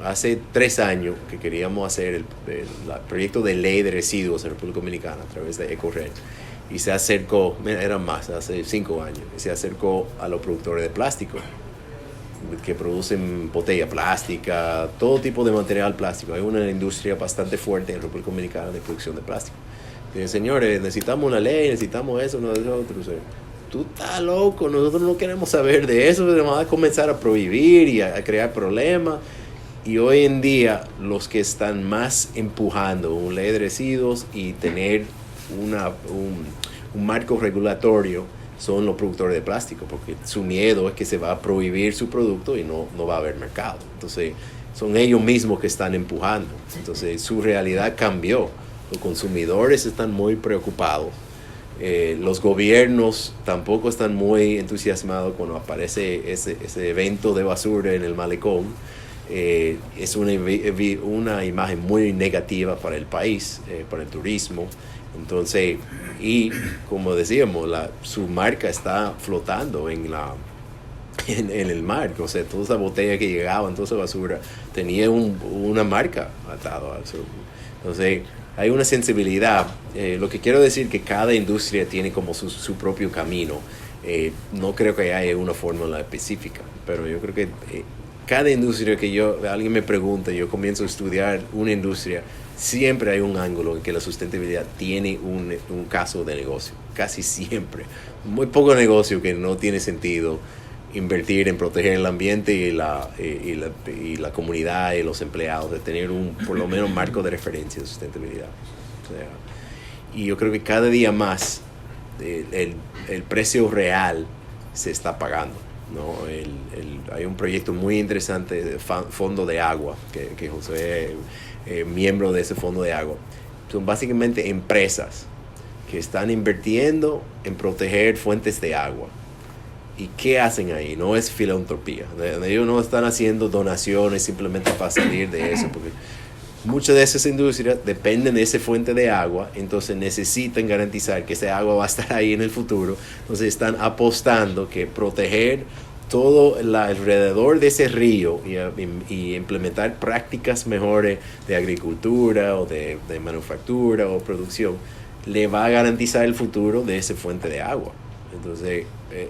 hace 3 años que queríamos hacer el proyecto de ley de residuos en República Dominicana a través de EcoRed. Y se acercó, eran más, hace 5 años, y se acercó a los productores de plástico, que producen botella plástica, todo tipo de material plástico. Hay una industria bastante fuerte en República Dominicana de producción de plástico. Dicen, señores, necesitamos una ley, necesitamos eso, no eso, otro. O sea, tú estás loco, nosotros no queremos saber de eso, vamos a comenzar a prohibir y a crear problemas. Y hoy en día, los que están más empujando una ley de residuos y tener un marco regulatorio son los productores de plástico, porque su miedo es que se va a prohibir su producto y no va a haber mercado. Entonces son ellos mismos que están empujando. Entonces su realidad cambió. Los consumidores están muy preocupados. Los gobiernos tampoco están muy entusiasmados cuando aparece ese evento de basura en el malecón. Es una imagen muy negativa para el país, para el turismo. Entonces, y como decíamos, su marca está flotando en en el mar. O sea, toda esa botella que llegaban, toda esa basura, tenía una marca atada al sur. Entonces, hay una sensibilidad. Lo que quiero decir que cada industria tiene como su propio camino. No creo que haya una fórmula específica, pero yo creo que cada industria que alguien me pregunta, yo comienzo a estudiar una industria, siempre hay un ángulo en que la sustentabilidad tiene un caso de negocio, casi siempre. Muy poco negocio que no tiene sentido invertir en proteger el ambiente y la comunidad y los empleados, de tener por lo menos marco de referencia de sustentabilidad. O sea, y yo creo que cada día más el precio real se está pagando, ¿no? Hay un proyecto muy interesante de fondo de agua, que José es miembro de ese fondo de agua. Son básicamente empresas que están invirtiendo en proteger fuentes de agua. ¿Y qué hacen ahí? No es filantropía. Ellos no están haciendo donaciones simplemente para salir de eso, porque muchas de esas industrias dependen de esa fuente de agua, entonces necesitan garantizar que ese agua va a estar ahí en el futuro. Entonces están apostando que proteger todo alrededor de ese río y implementar prácticas mejores de agricultura o de manufactura o producción le va a garantizar el futuro de esa fuente de agua. Entonces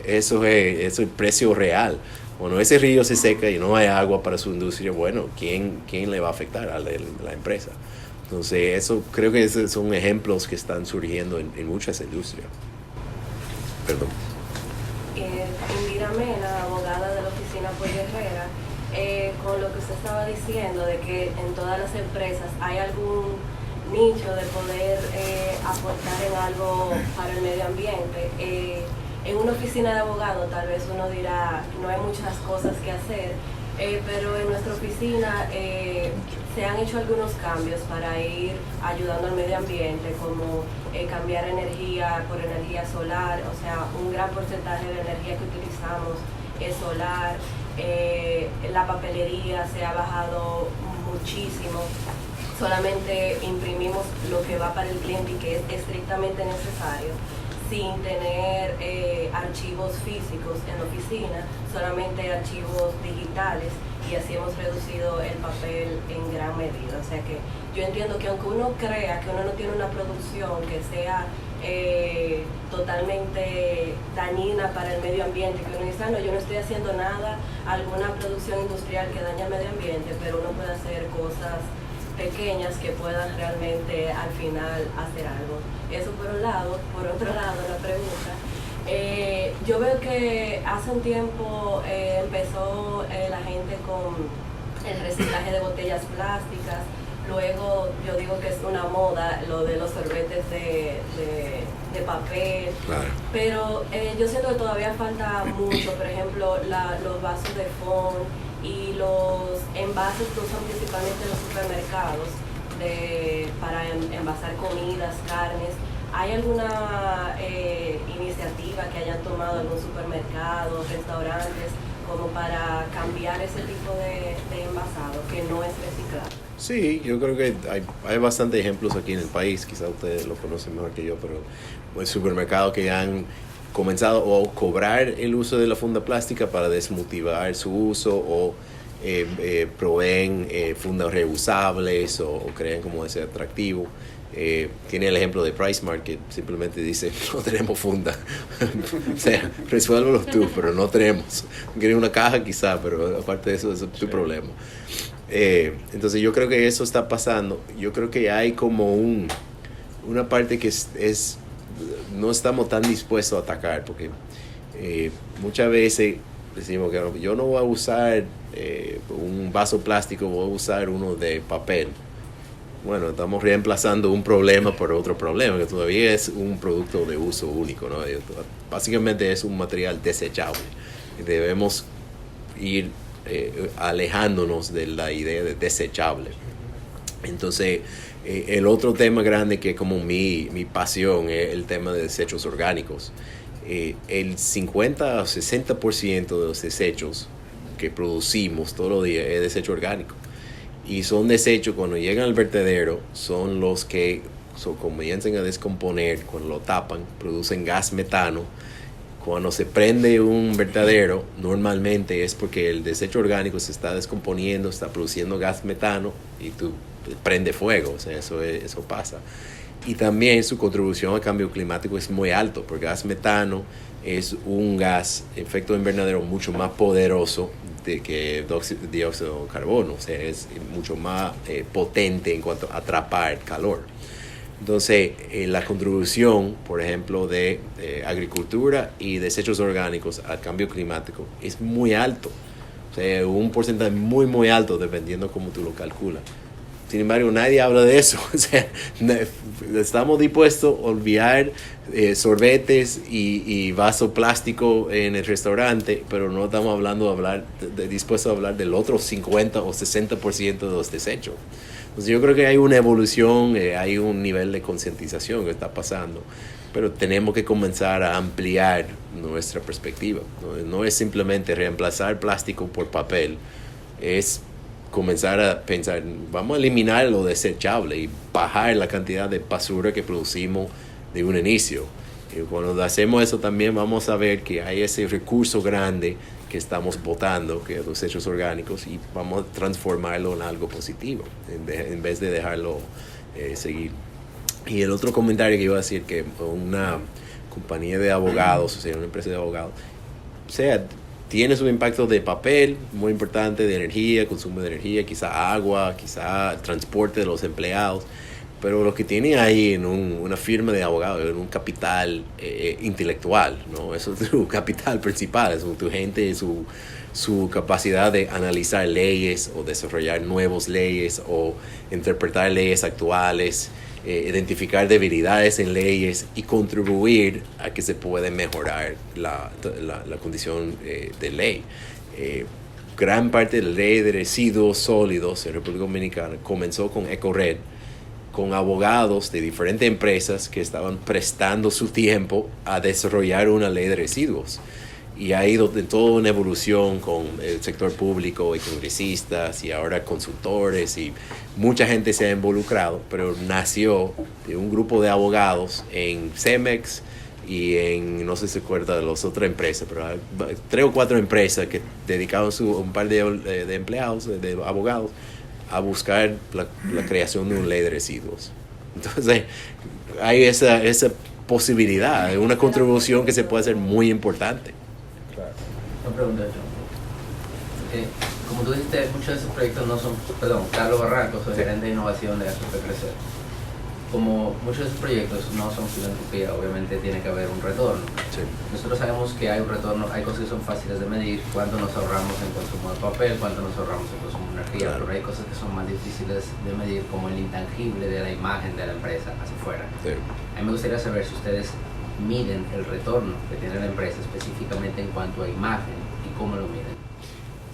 eso es el precio real. Cuando ese río se seca y no hay agua para su industria, bueno, ¿quién le va a afectar? A la empresa. Entonces, eso creo que esos son ejemplos que están surgiendo en muchas industrias. Perdón. Indira Mena, abogada de la oficina Puerto Herrera, con lo que usted estaba diciendo de que en todas las empresas hay algún nicho de poder aportar en algo para el medio ambiente. En una oficina de abogados tal vez uno dirá no hay muchas cosas que hacer, pero en nuestra oficina se han hecho algunos cambios para ir ayudando al medio ambiente, como cambiar energía por energía solar, o sea, un gran porcentaje de la energía que utilizamos es solar. La papelería se ha bajado muchísimo, solamente imprimimos lo que va para el cliente y que es estrictamente necesario, sin tener archivos físicos en la oficina, solamente archivos digitales, y así hemos reducido el papel en gran medida. O sea que yo entiendo que aunque uno crea que uno no tiene una producción que sea totalmente dañina para el medio ambiente, que uno dice, no, yo no estoy haciendo nada, alguna producción industrial que daña el medio ambiente, pero uno puede hacer cosas pequeñas que puedan realmente al final hacer algo. Eso por un lado. Por otro lado, la pregunta, yo veo que hace un tiempo empezó la gente con el reciclaje de botellas plásticas. Luego yo digo que es una moda lo de los sorbetes de papel. Claro. Pero yo siento que todavía falta mucho. Por ejemplo, los vasos de foam y los envases que usan principalmente en los supermercados para envasar comidas, carnes. ¿Hay alguna iniciativa que hayan tomado algún supermercado, restaurantes, como para cambiar ese tipo de envasado que no es reciclado? Sí, yo creo que hay bastantes ejemplos aquí en el país, quizás ustedes lo conocen mejor que yo, pero hay supermercados que han comenzado a cobrar el uso de la funda plástica para desmotivar su uso, o proveen fundas reusables o crean como ese atractivo. Tiene el ejemplo de Price Market, simplemente dice no tenemos funda. O sea, resuélvelo tú, pero no tenemos. Quieren una caja quizá, pero aparte de eso es tu problema. Entonces yo creo que eso está pasando. Yo creo que hay como una parte que es no estamos tan dispuestos a atacar, porque muchas veces decimos que yo no voy a usar un vaso plástico, voy a usar uno de papel. Bueno, estamos reemplazando un problema por otro problema, que todavía es un producto de uso único, ¿no? Básicamente es un material desechable. Debemos ir alejándonos de la idea de desechable. Entonces, el otro tema grande que es como mi pasión es el tema de desechos orgánicos. El 50 o 60% de los desechos que producimos todos los días es desecho orgánico. Y son desechos, cuando llegan al vertedero, son los que comienzan a descomponer, cuando lo tapan, producen gas metano, Cuando se prende un vertedero, normalmente es porque el desecho orgánico se está descomponiendo, está produciendo gas metano y tú prende fuego, o sea, eso pasa. Y también su contribución al cambio climático es muy alto, porque gas metano es un gas, efecto invernadero, mucho más poderoso que dióxido de carbono, o sea, es mucho más potente en cuanto a atrapar calor. Entonces, la contribución, por ejemplo, de agricultura y desechos orgánicos al cambio climático es muy alto. O sea, un porcentaje muy, muy alto, dependiendo cómo tú lo calculas. Sin embargo, nadie habla de eso. O sea, estamos dispuestos a olvidar sorbetes y vaso plástico en el restaurante, pero no estamos dispuestos a hablar del otro 50 o 60% de los desechos. Entonces yo creo que hay una evolución, hay un nivel de concientización que está pasando, pero tenemos que comenzar a ampliar nuestra perspectiva. No es simplemente reemplazar plástico por papel, es comenzar a pensar, vamos a eliminar lo desechable y bajar la cantidad de basura que producimos de un inicio. Y cuando hacemos eso también vamos a ver que hay ese recurso grande que estamos botando, que es los desechos orgánicos, y vamos a transformarlo en algo positivo, en vez de dejarlo seguir. Y el otro comentario que iba a decir, que una compañía de abogados, o sea, una empresa de abogados, o sea, tiene su impacto de papel, muy importante, de energía, consumo de energía, quizá agua, quizá transporte de los empleados, pero lo que tiene ahí en una firma de abogados, en un capital intelectual, ¿no? Eso es su capital principal, es tu gente, su capacidad de analizar leyes o desarrollar nuevas leyes o interpretar leyes actuales, identificar debilidades en leyes y contribuir a que se pueda mejorar la condición de ley. Gran parte de la ley de residuos sólidos en República Dominicana comenzó con EcoRed, con abogados de diferentes empresas que estaban prestando su tiempo a desarrollar una ley de residuos. Y ha ido de toda una evolución con el sector público y congresistas y ahora consultores, y mucha gente se ha involucrado, pero nació de un grupo de abogados en Cemex y en, no sé si se acuerda de las otras empresas, pero hay 3 o 4 empresas que dedicaban un par de empleados, de abogados, a buscar la creación de una ley de residuos. Entonces, hay esa posibilidad de una contribución que se puede hacer muy importante. Una pregunta, John. Como tú dijiste, muchos de esos proyectos no son... Carlos Barranco, soy gerente de innovación de ASP Crecer. Como muchos de esos proyectos no son filantropía, obviamente tiene que haber un retorno. Sí. Nosotros sabemos que hay un retorno, hay cosas que son fáciles de medir, cuánto nos ahorramos en consumo de papel, cuánto nos ahorramos en consumo de energía, Claro. pero hay cosas que son más difíciles de medir, como el intangible de la imagen de la empresa hacia afuera. Sí. A mí me gustaría saber si ustedes miden el retorno que tiene la empresa específicamente en cuanto a imagen y cómo lo miden.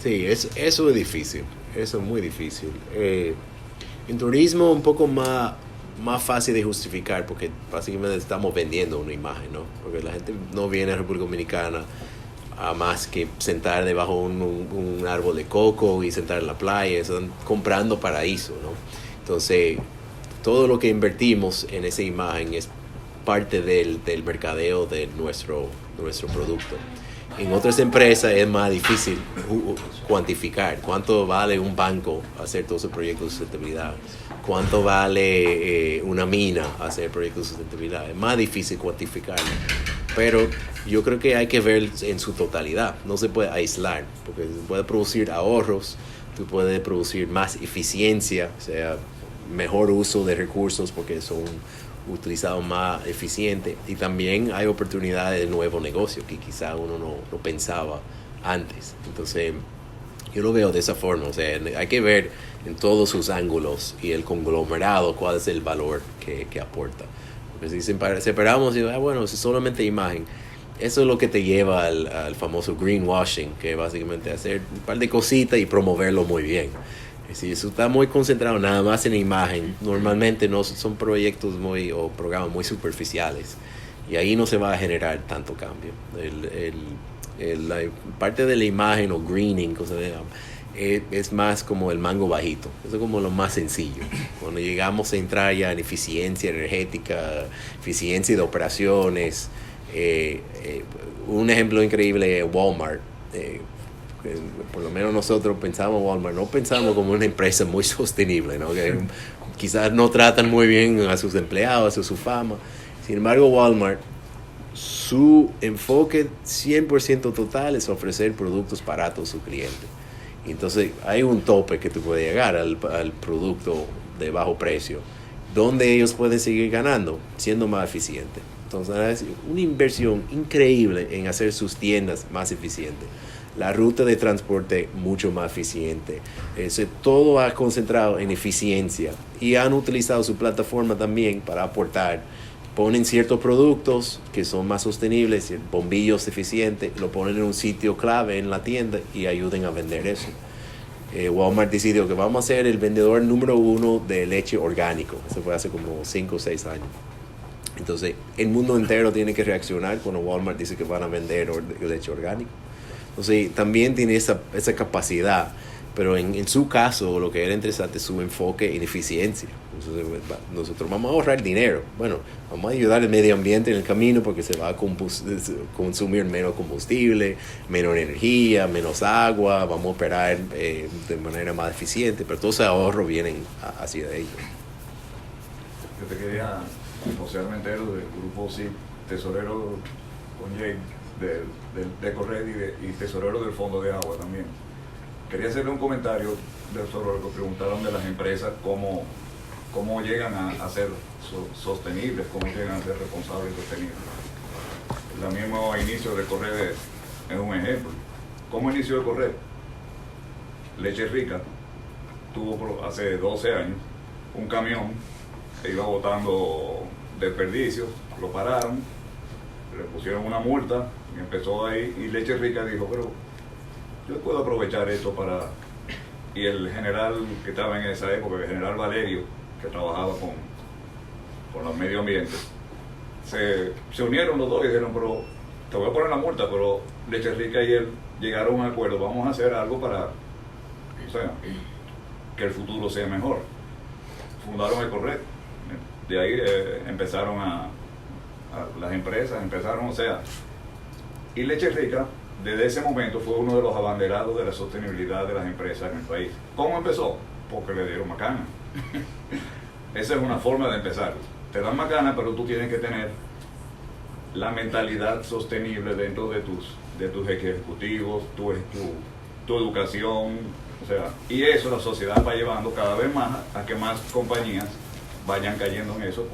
Sí, eso es difícil, eso es muy difícil. En turismo un poco más fácil de justificar, porque básicamente estamos vendiendo una imagen, ¿no? Porque la gente no viene a República Dominicana a más que sentar debajo un árbol de coco y sentar en la playa, están comprando paraíso, ¿no? Entonces, todo lo que invertimos en esa imagen es parte del mercadeo de nuestro producto. En otras empresas es más difícil cuantificar cuánto vale un banco hacer todos esos proyectos de sustentabilidad, cuánto vale una mina hacer proyectos de sustentabilidad. Es más difícil cuantificarlo, pero yo creo que hay que ver en su totalidad. No se puede aislar, porque se puede producir ahorros, tú puedes producir más eficiencia, o sea, mejor uso de recursos porque son utilizados más eficiente, y también hay oportunidades de nuevo negocio que quizá uno no pensaba antes. Entonces yo lo veo de esa forma, o sea, hay que ver en todos sus ángulos y el conglomerado cuál es el valor que aporta. Porque si separamos y bueno, si solamente imagen, eso es lo que te lleva al famoso greenwashing, que es básicamente hacer un par de cositas y promoverlo muy bien. Si eso está muy concentrado nada más en imagen, normalmente no son proyectos o programas muy superficiales, y ahí no se va a generar tanto cambio. La parte de la imagen o greening, es más como el mango bajito. Eso es como lo más sencillo. Cuando llegamos a entrar ya en eficiencia energética, eficiencia de operaciones, Un ejemplo increíble es Walmart. Por lo menos nosotros pensamos Walmart, no pensamos como una empresa muy sostenible, ¿no? Que quizás no tratan muy bien a sus empleados, a su fama. Sin embargo, Walmart, su enfoque 100% total es ofrecer productos baratos a su cliente. Entonces hay un tope que tú puedes llegar al producto de bajo precio, donde ellos pueden seguir ganando, siendo más eficientes. Entonces es una inversión increíble en hacer sus tiendas más eficientes. La ruta de transporte mucho más eficiente. Todo ha concentrado en eficiencia y han utilizado su plataforma también para aportar. Ponen ciertos productos que son más sostenibles, bombillos eficientes, lo ponen en un sitio clave en la tienda y ayuden a vender eso. Walmart decidió que vamos a ser el vendedor número 1 de leche orgánico. Eso fue hace como 5 o 6 años. Entonces, el mundo entero tiene que reaccionar cuando Walmart dice que van a vender leche orgánica. Entonces, también tiene esa capacidad, pero en su caso, lo que era interesante es su enfoque en eficiencia. Entonces, nosotros vamos a ahorrar dinero. Bueno, vamos a ayudar al medio ambiente en el camino porque se va a consumir menos combustible, menos energía, menos agua, vamos a operar de manera más eficiente, pero todo ese ahorro viene hacia ellos. Yo te quería, José Armentero del grupo SIP, tesorero con Jake de Corred y tesorero del Fondo de Agua también. Quería hacerle un comentario sobre lo que preguntaron de las empresas, cómo llegan a ser sostenibles, cómo llegan a ser responsables y sostenibles. El mismo inicio de Corred es un ejemplo. ¿Cómo inició de Corred? Leche Rica tuvo hace 12 años un camión que iba botando desperdicios, lo pararon, le pusieron una multa y empezó ahí, y Leche Rica dijo, pero yo puedo aprovechar esto para... Y el general que estaba en esa época, el general Valerio, que trabajaba con los medio ambiente, se unieron los dos y dijeron, pero te voy a poner la multa, pero Leche Rica y él llegaron a un acuerdo, vamos a hacer algo para, o sea, que el futuro sea mejor. Fundaron el Corred. De ahí empezaron las empresas, o sea, y Leche Rica desde ese momento fue uno de los abanderados de la sostenibilidad de las empresas en el país. ¿Cómo empezó? Porque le dieron macana. Esa es una forma de empezar. Te dan macana, pero tú tienes que tener la mentalidad sostenible dentro de tus ejecutivos, tu educación, o sea, y eso la sociedad va llevando cada vez más a que más compañías vayan cayendo en eso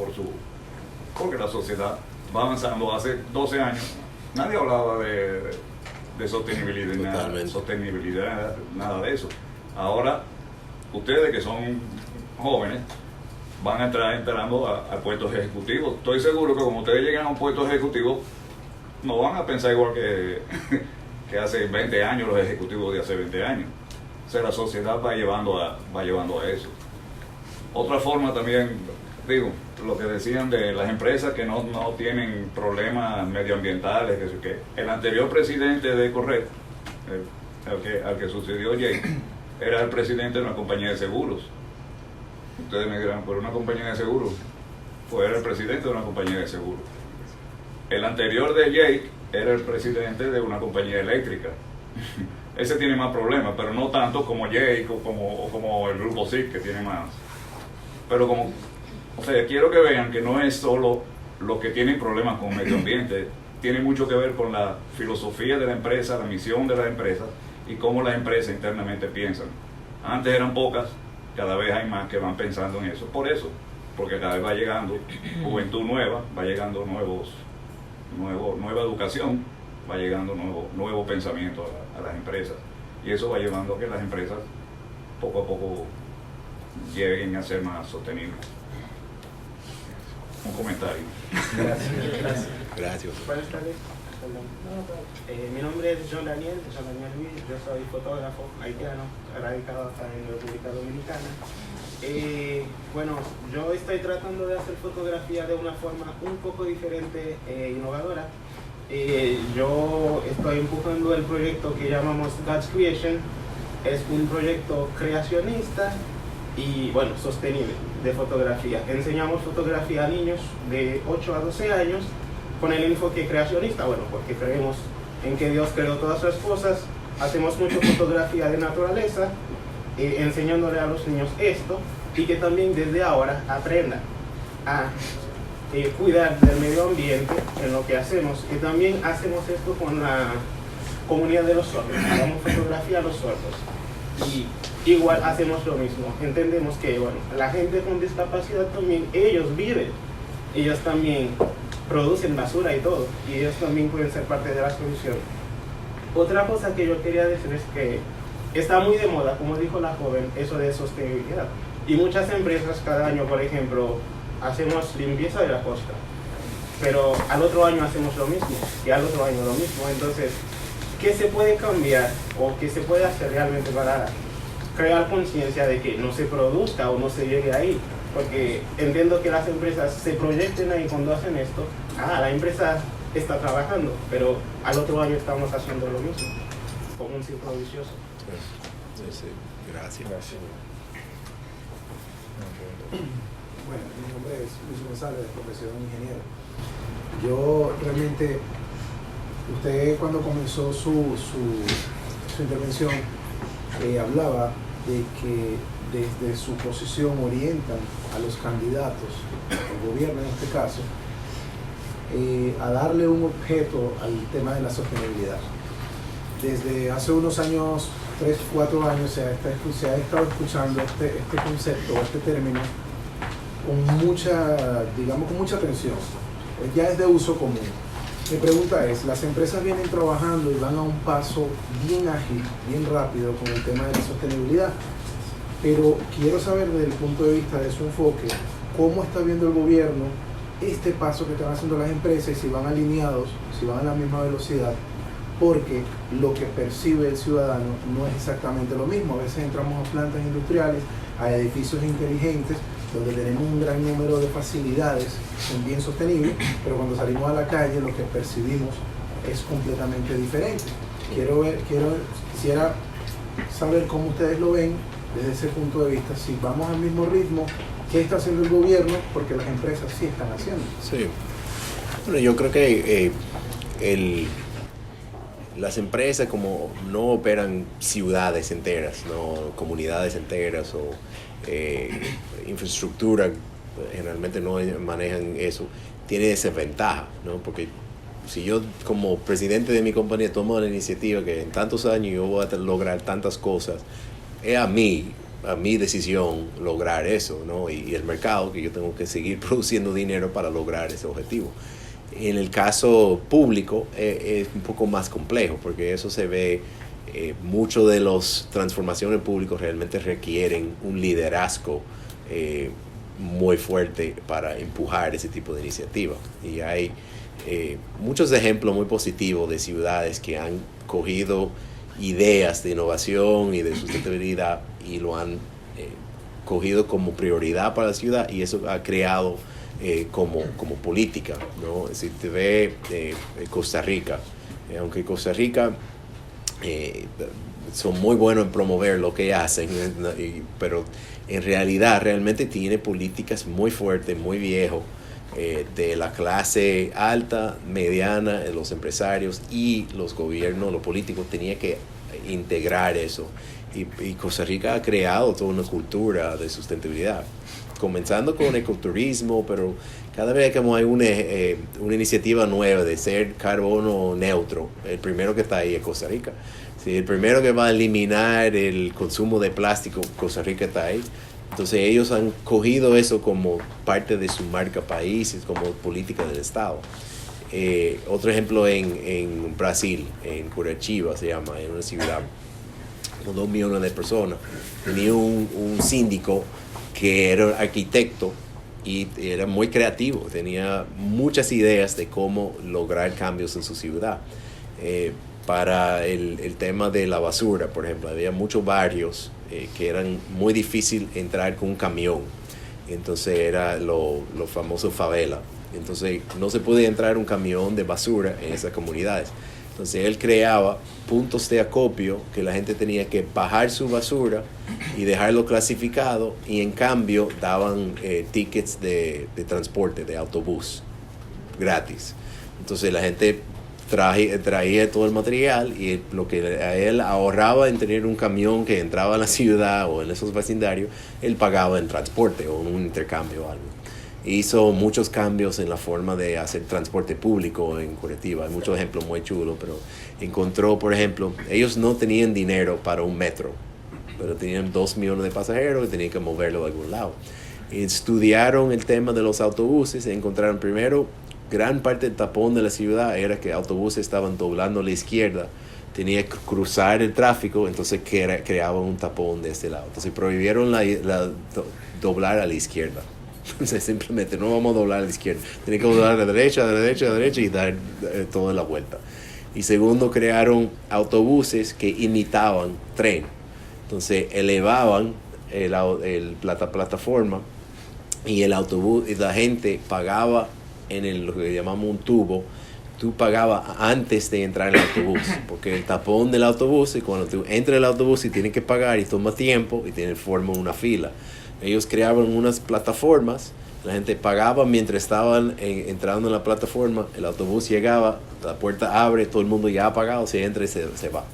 porque la sociedad va avanzando. Hace 12 años nadie hablaba de sostenibilidad, nada de eso. Ahora, ustedes que son jóvenes van a estar entrando a puestos ejecutivos. Estoy seguro que como ustedes llegan a un puesto ejecutivo, no van a pensar igual que hace 20 años los ejecutivos de hace 20 años. O sea, la sociedad va llevando a eso. Otra forma también, digo, lo que decían de las empresas que no tienen problemas medioambientales, que el anterior presidente de Corred, al que sucedió Jake, era el presidente de una compañía de seguros. Ustedes me dirán, ¿por una compañía de seguros? Pues era el presidente de una compañía de seguros. El anterior de Jake era el presidente de una compañía eléctrica. Ese tiene más problemas, pero no tanto como Jake o como el grupo SIC, que tiene más. Pero o sea, quiero que vean que no es solo los que tienen problemas con el medio ambiente, tiene mucho que ver con la filosofía de la empresa, la misión de la empresa y cómo las empresas internamente piensan. Antes eran pocas, cada vez hay más que van pensando en eso. Por eso, porque cada vez va llegando juventud nueva, va llegando nueva educación, va llegando nuevo pensamiento a las empresas. Y eso va llevando a que las empresas poco a poco lleguen a ser más sostenibles. Un comentario. Gracias. Buenas tardes. Mi nombre es John Daniel Luis, yo soy fotógrafo haitiano, radicado acá en la República Dominicana. Bueno, yo estoy tratando de hacer fotografía de una forma un poco diferente e innovadora. Yo estoy empujando el proyecto que llamamos God's Creation. Es un proyecto creacionista y, bueno, sostenible de fotografía. Enseñamos fotografía a niños de 8 a 12 años con el enfoque creacionista? Bueno, porque creemos en que Dios creó todas las cosas, hacemos mucha fotografía de naturaleza, enseñándole a los niños esto, y que también desde ahora aprendan a cuidar del medio ambiente en lo que hacemos. Y también hacemos esto con la comunidad de los sordos, damos fotografía a los sordos. Y igual hacemos lo mismo, entendemos que bueno, la gente con discapacidad también, ellos viven, ellos también producen basura y todo, y ellos también pueden ser parte de la solución. Otra cosa que yo quería decir es que está muy de moda, como dijo la joven, eso de sostenibilidad. Y muchas empresas cada año, por ejemplo, hacemos limpieza de la costa, pero al otro año hacemos lo mismo, y al otro año lo mismo. Entonces, ¿qué se puede cambiar o qué se puede hacer realmente para crear conciencia de que no se produzca o no se llegue ahí? Porque entiendo que las empresas se proyecten ahí cuando hacen esto. La empresa está trabajando, pero al otro año estamos haciendo lo mismo, como un círculo vicioso. Sí. Gracias. Bueno, mi nombre es Luis González, de profesión ingeniero. Yo realmente, usted cuando comenzó su intervención, hablaba de que desde su posición orientan a los candidatos, el gobierno en este caso, a darle un objeto al tema de la sostenibilidad. Desde hace unos años, 3, 4 años, se ha estado escuchando este concepto, este término, con mucha atención. Ya es de uso común. Mi pregunta es, las empresas vienen trabajando y van a un paso bien ágil, bien rápido con el tema de la sostenibilidad, pero quiero saber desde el punto de vista de su enfoque, cómo está viendo el gobierno este paso que están haciendo las empresas y si van alineados, si van a la misma velocidad, porque lo que percibe el ciudadano no es exactamente lo mismo. A veces entramos a plantas industriales, a edificios inteligentes, donde tenemos un gran número de facilidades, son bien sostenibles, pero cuando salimos a la calle lo que percibimos es completamente diferente. Quisiera saber cómo ustedes lo ven desde ese punto de vista, si vamos al mismo ritmo, qué está haciendo el gobierno, porque las empresas sí están haciendo. Sí. Bueno, yo creo que las empresas como no operan ciudades enteras, no comunidades enteras o infraestructura, generalmente no manejan eso, tiene esa ventaja, ¿no? Porque si yo como presidente de mi compañía tomo la iniciativa que en tantos años yo voy a lograr tantas cosas, es a mi decisión lograr eso, ¿no? Y el mercado, que yo tengo que seguir produciendo dinero para lograr ese objetivo. En el caso público es un poco más complejo, porque eso se ve, mucho de las transformaciones públicas realmente requieren un liderazgo muy fuerte para empujar ese tipo de iniciativas. Y hay muchos ejemplos muy positivos de ciudades que han cogido ideas de innovación y de sustentabilidad y lo han cogido como prioridad para la ciudad, y eso ha creado como política, ¿no? Si te ve Costa Rica, aunque Costa Rica son muy buenos en promover lo que hacen, pero en realidad realmente tiene políticas muy fuertes, muy viejos, de la clase alta, mediana, los empresarios y los gobiernos, los políticos tenían que integrar eso. Y Costa Rica ha creado toda una cultura de sustentabilidad, comenzando con ecoturismo, pero cada vez que hay una iniciativa nueva de ser carbono neutro, el primero que está ahí es Costa Rica. Si el primero que va a eliminar el consumo de plástico, Costa Rica está ahí. Entonces ellos han cogido eso como parte de su marca país, como política del Estado. Otro ejemplo en Brasil, en Curitiba se llama, en una ciudad con 2 millones de personas. Tenía un síndico que era arquitecto y era muy creativo, tenía muchas ideas de cómo lograr cambios en su ciudad. Para el tema de la basura, por ejemplo, había muchos barrios que eran muy difícil entrar con un camión, entonces era lo famoso favela, entonces no se podía entrar un camión de basura en esas comunidades. Entonces él creaba puntos de acopio que la gente tenía que bajar su basura y dejarlo clasificado, y en cambio daban tickets de transporte, de autobús, gratis. Entonces la gente traía todo el material y lo que a él ahorraba en tener un camión que entraba a la ciudad o en esos vecindarios, él pagaba en transporte o en un intercambio o algo. Hizo muchos cambios en la forma de hacer transporte público en Curitiba. Hay muchos ejemplos muy chulos, pero encontró, por ejemplo, ellos no tenían dinero para un metro, pero tenían 2 millones de pasajeros y tenían que moverlo a algún lado. Estudiaron el tema de los autobuses y encontraron primero, gran parte del tapón de la ciudad era que autobuses estaban doblando a la izquierda, tenía que cruzar el tráfico, entonces creaban un tapón de este lado. Entonces prohibieron doblar a la izquierda. Entonces simplemente no vamos a doblar a la izquierda, tiene que doblar a la derecha, y dar toda la vuelta. Y segundo, crearon autobuses que imitaban tren. Entonces elevaban la plataforma y el autobús, y la gente pagaba en lo que llamamos un tubo. Tú pagabas antes de entrar en el autobús, porque el tapón del autobús, y cuando tú entras en el autobús y tienes que pagar y toma tiempo y forma una fila. Ellos creaban unas plataformas, la gente pagaba mientras estaban entrando en la plataforma, el autobús llegaba, la puerta abre, todo el mundo ya ha pagado, se entra y se va.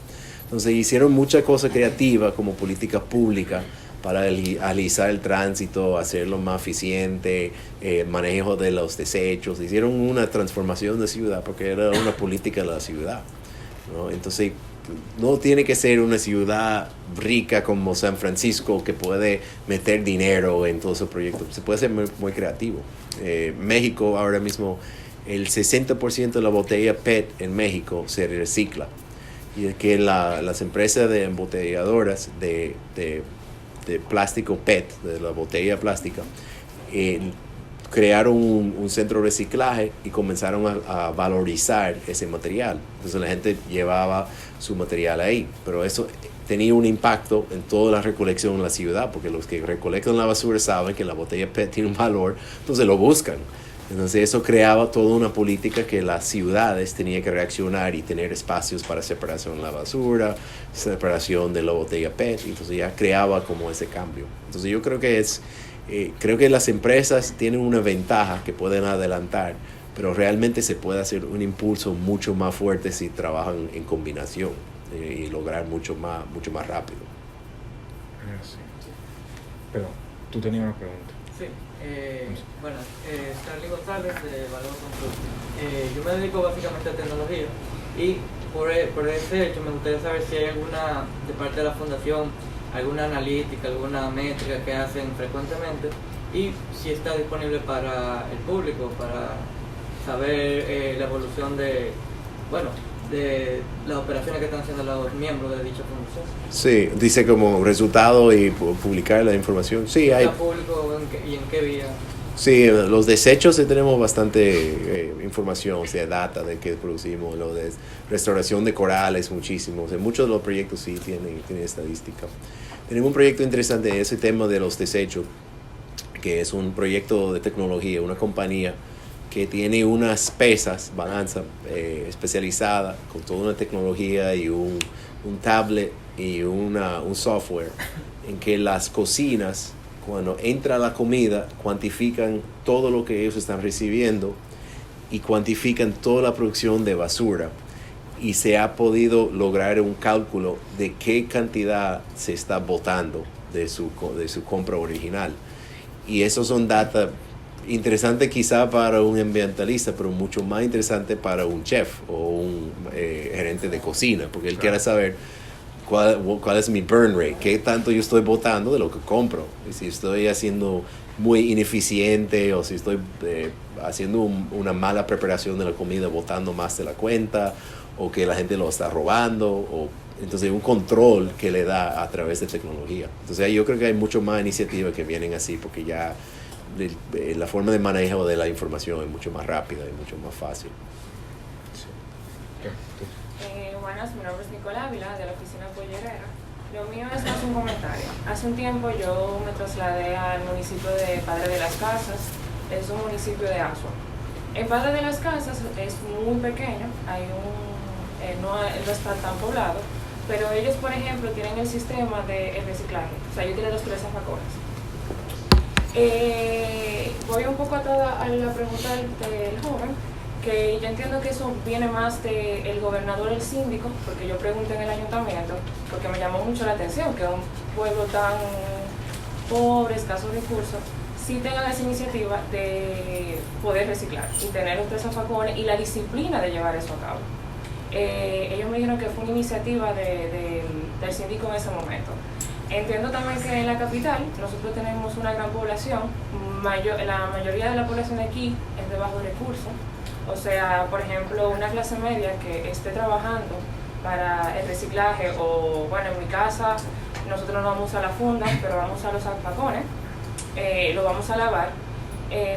Entonces hicieron muchas cosas creativas como política pública para agilizar el tránsito, hacerlo más eficiente, manejo de los desechos. Hicieron una transformación de ciudad porque era una política de la ciudad, ¿no? Entonces no tiene que ser una ciudad rica como San Francisco que puede meter dinero en todos esos proyectos. Se puede ser muy creativo. México ahora mismo, el 60% de la botella PET en México se recicla. Y es que las empresas de embotelladoras de plástico PET, de la botella plástica, crearon un centro de reciclaje y comenzaron a valorizar ese material. Entonces la gente llevaba su material ahí, pero eso tenía un impacto en toda la recolección en la ciudad, porque los que recolectan la basura saben que la botella PET tiene un valor, entonces lo buscan. Entonces eso creaba toda una política que las ciudades tenían que reaccionar y tener espacios para separación de la basura, separación de la botella PET, entonces ya creaba como ese cambio. Entonces yo creo que las empresas tienen una ventaja que pueden adelantar, pero realmente se puede hacer un impulso mucho más fuerte si trabajan en combinación y lograr mucho más rápido. Sí. Perdón, tú tenías una pregunta. Sí. Bueno, Charlie González de Valor Control. Yo me dedico básicamente a tecnología y por ese hecho me gustaría saber si hay alguna, de parte de la fundación, alguna analítica, alguna métrica que hacen frecuentemente y si está disponible para el público, para saber la evolución de las operaciones que están haciendo los miembros de dicha fundación. Sí, dice como resultado y publicar la información. Sí, hay. Público y en qué vía? Sí, los desechos tenemos bastante información, o sea, data de que producimos, lo de restauración de corales, muchísimo. O sea, muchos de los proyectos sí tienen estadística. Tenemos un proyecto interesante, ese tema de los desechos, que es un proyecto de tecnología, una compañía que tiene unas pesas, balanza especializada, con toda una tecnología y un tablet y un software, en que las cocinas, cuando entra la comida, cuantifican todo lo que ellos están recibiendo y cuantifican toda la producción de basura. Y se ha podido lograr un cálculo de qué cantidad se está botando de su compra original. Y esos son datos interesantes quizá para un ambientalista, pero mucho más interesante para un chef o un gerente de cocina, porque él quiere saber cuál es mi burn rate, qué tanto yo estoy botando de lo que compro, y si estoy haciendo muy ineficiente o si estoy haciendo una mala preparación de la comida, botando más de la cuenta, o que la gente lo está robando, entonces un control que le da a través de tecnología. Entonces yo creo que hay mucho más iniciativas que vienen así, porque ya la forma de manejo de la información es mucho más rápida y mucho más fácil. Sí. Buenas, mi nombre es Nicolás Ávila, de la oficina Pollerera. Lo mío es más un comentario. Hace un tiempo yo me trasladé al municipio de Padre de las Casas, es un municipio de Asua. El Padre de las Casas es muy pequeño, no está tan poblado, pero ellos, por ejemplo, tienen el sistema de reciclaje. O sea, ellos tienen los 3 zafacones. Voy un poco atada a la pregunta del joven, que yo entiendo que eso viene más del gobernador, el síndico, porque yo pregunté en el ayuntamiento, porque me llamó mucho la atención que un pueblo tan pobre, escasos recursos, sí tengan esa iniciativa de poder reciclar y tener los 3 zafacones y la disciplina de llevar eso a cabo. Ellos me dijeron que fue una iniciativa del síndico en ese momento. Entiendo también que en la capital nosotros tenemos una gran población, la mayoría de la población aquí es de bajos recursos, o sea, por ejemplo, una clase media que esté trabajando para el reciclaje, o bueno, en mi casa nosotros no vamos a la funda, pero vamos a los zafacones, lo vamos a lavar.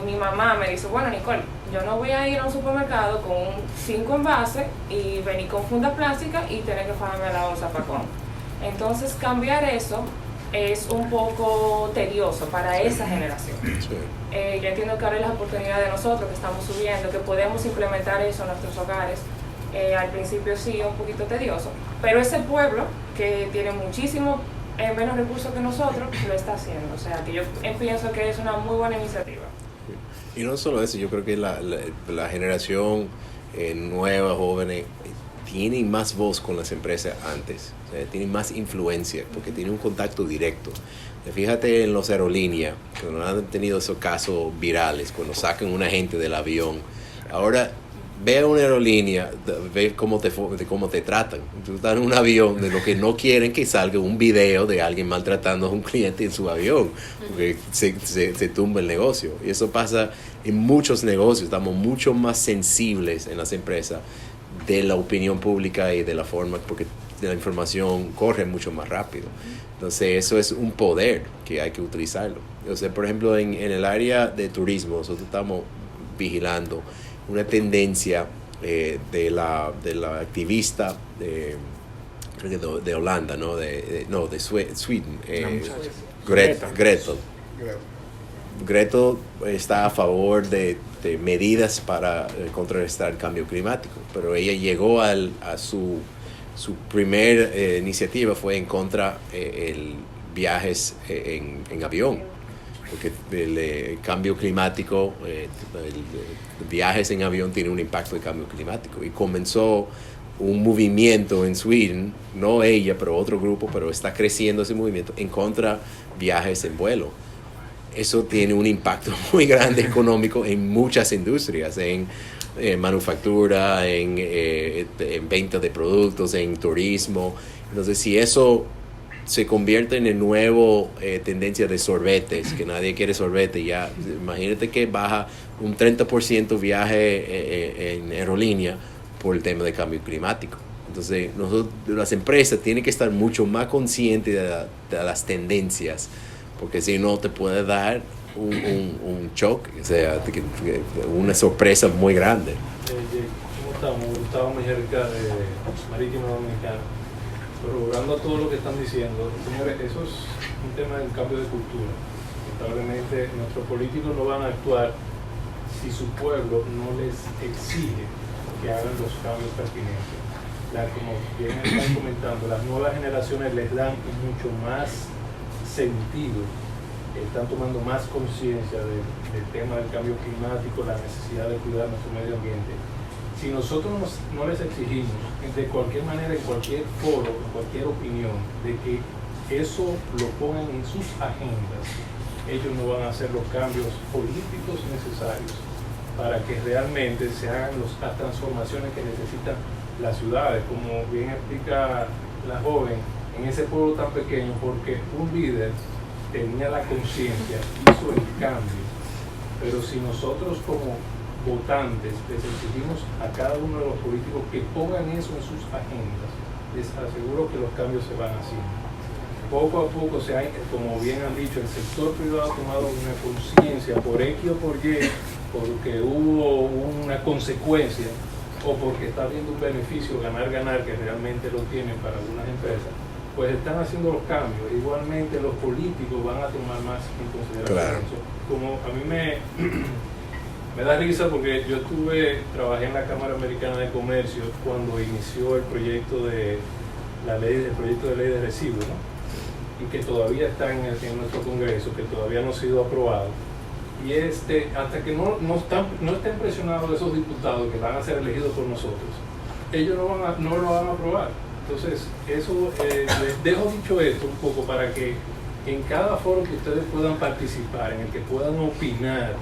Mi mamá me dice, bueno, Nicole, yo no voy a ir a un supermercado con 5 envases y venir con funda plástica y tener que fajarme a lavar un zafacón. Entonces cambiar eso es un poco tedioso para esa generación. Sí. Yo entiendo que ahora es la oportunidad de nosotros que estamos subiendo, que podemos implementar eso en nuestros hogares. Al principio sí, un poquito tedioso, pero ese pueblo que tiene muchísimo menos recursos que nosotros lo está haciendo. O sea, que yo pienso que es una muy buena iniciativa. Y no solo eso, yo creo que la generación nueva, jóvenes, tienen más voz con las empresas antes, o sea, tienen más influencia porque tienen un contacto directo. Fíjate en los aerolíneas, cuando han tenido esos casos virales, cuando sacan una gente del avión. Ahora, ve a una aerolínea, ve cómo te tratan. Tú estás en un avión, de lo que no quieren que salga un video de alguien maltratando a un cliente en su avión, porque se tumba el negocio. Y eso pasa en muchos negocios. Estamos mucho más sensibles en las empresas de la opinión pública y de la forma, porque la información corre mucho más rápido. Entonces eso es un poder que hay que utilizarlo. O sea, por ejemplo, en el área de turismo, nosotros estamos vigilando una tendencia de la activista de Holanda, ¿no? de Sweden, Gretel. Gretel está a favor de medidas para contrarrestar el cambio climático, pero ella llegó a su primer iniciativa fue en contra el viajes en avión, porque el cambio climático, viajes en avión tiene un impacto de cambio climático, y comenzó un movimiento en Sweden, no ella, pero otro grupo, pero está creciendo ese movimiento en contra viajes en vuelo. Eso tiene un impacto muy grande económico en muchas industrias, en manufactura, en venta de productos, en turismo. Entonces, si eso se convierte en el nuevo tendencia de sorbetes, que nadie quiere sorbete, ya imagínate que baja un 30% viaje en aerolínea por el tema del cambio climático. Entonces, las empresas tienen que estar mucho más conscientes de las tendencias, porque si no te puede dar un shock, o sea, una sorpresa muy grande. ¿Cómo estamos? Gustavo Mejerica de Marítimo Dominicano. Corroborando todo lo que están diciendo, señores, eso es un tema del cambio de cultura. Lamentablemente nuestros políticos no van a actuar si su pueblo no les exige que hagan los cambios pertinentes. Como bien están comentando, las nuevas generaciones les dan mucho más sentido, están tomando más conciencia del tema del cambio climático, la necesidad de cuidar nuestro medio ambiente. Si nosotros no les exigimos de cualquier manera, en cualquier foro, en cualquier opinión, de que eso lo pongan en sus agendas, ellos no van a hacer los cambios políticos necesarios para que realmente se hagan las transformaciones que necesitan las ciudades, como bien explica la joven, en ese pueblo tan pequeño, porque un líder tenía la conciencia, hizo el cambio, pero si nosotros como votantes les exigimos a cada uno de los políticos que pongan eso en sus agendas, les aseguro que los cambios se van haciendo. Poco a poco, como bien han dicho, el sector privado ha tomado una conciencia por X o por Y, porque hubo una consecuencia o porque está habiendo un beneficio ganar-ganar que realmente lo tienen para algunas empresas, pues están haciendo los cambios. Igualmente los políticos van a tomar más en consideración eso. Como a mí me da risa porque yo trabajé en la Cámara Americana de Comercio cuando inició el proyecto de ley de residuos, ¿no? Y que todavía está en nuestro Congreso, que todavía no ha sido aprobado. Y hasta que no estén presionados esos diputados que van a ser elegidos por nosotros, ellos no lo van a aprobar. Entonces, eso les dejo dicho esto un poco para que en cada foro que ustedes puedan participar, en el que puedan opinar,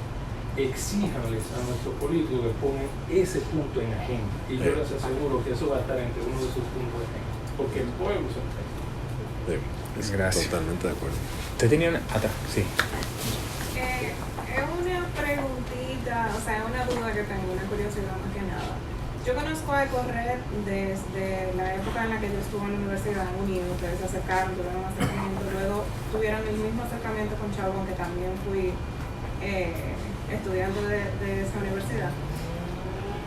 exíjanles a nuestros políticos que pongan ese punto en agenda. Y yo les aseguro que eso va a estar entre uno de sus puntos de agenda, porque el pueblo se enfrenta. Gracias. Totalmente de acuerdo. ¿Usted tenía una? Sí. Es una preguntita, o sea, es una duda que tengo, una curiosidad más que nada. Yo conozco a Ecorred desde la época en la que yo estuve en la Universidad de Unidos. Ustedes se acercaron, tuvieron un acercamiento, luego tuvieron el mismo acercamiento con Chabón, que también fui estudiante de esa universidad.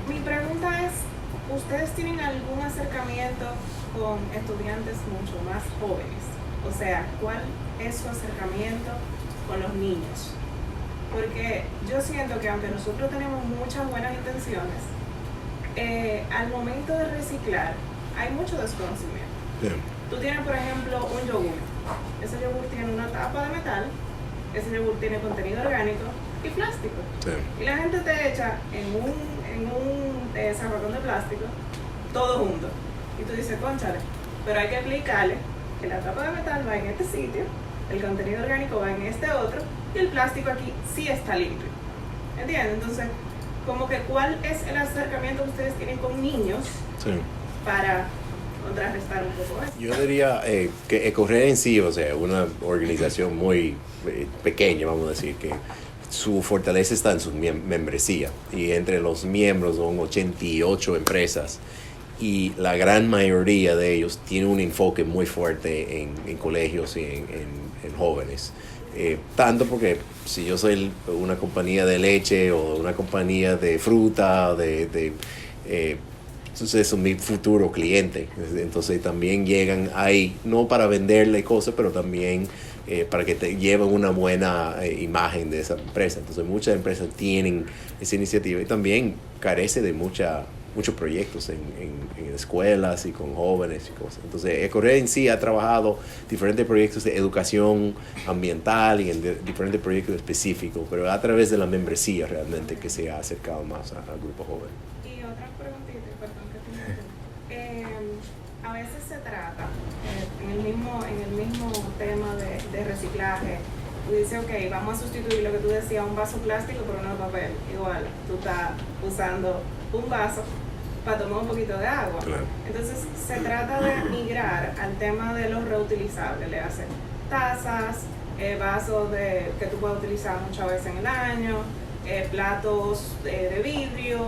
Mi pregunta es, ¿ustedes tienen algún acercamiento con estudiantes mucho más jóvenes? O sea, ¿cuál es su acercamiento con los niños? Porque yo siento que aunque nosotros tenemos muchas buenas intenciones, al momento de reciclar hay mucho desconocimiento. Tú tienes, por ejemplo, un yogur. Ese yogur tiene una tapa de metal, ese yogur tiene contenido orgánico y plástico. Y la gente te echa en un zafacón de plástico todo junto. Y tú dices, cónchale, pero hay que explicarle que la tapa de metal va en este sitio, el contenido orgánico va en este otro, y el plástico aquí sí está limpio. ¿Entiendes? Entonces, como que ¿cuál es el acercamiento que ustedes tienen con niños para contrarrestar un poco eso? Yo diría que Ecorred en sí, o sea, una organización muy pequeña, vamos a decir, que su fortaleza está en su membresía, y entre los miembros son 88 empresas, y la gran mayoría de ellos tiene un enfoque muy fuerte en colegios y en jóvenes. Tanto porque si yo soy una compañía de leche o una compañía de fruta, entonces son mi futuro cliente. Entonces también llegan ahí, no para venderle cosas, pero también para que te lleven una buena imagen de esa empresa. Entonces muchas empresas tienen esa iniciativa y también carece de muchos proyectos en escuelas y con jóvenes y cosas. Entonces, Ecorred en sí ha trabajado diferentes proyectos de educación ambiental y en diferentes proyectos específicos, pero a través de la membresía realmente que se ha acercado más al grupo joven. Y otra preguntita, perdón que te a veces se trata, en el mismo tema de reciclaje, tú dices, ok, vamos a sustituir lo que tú decías, un vaso plástico por uno de papel. Igual, tú estás usando un vaso para tomar un poquito de agua. Claro. Entonces, se trata de migrar al tema de los reutilizables. Le hacen tazas, vasos que tú puedes utilizar muchas veces en el año, platos de vidrio,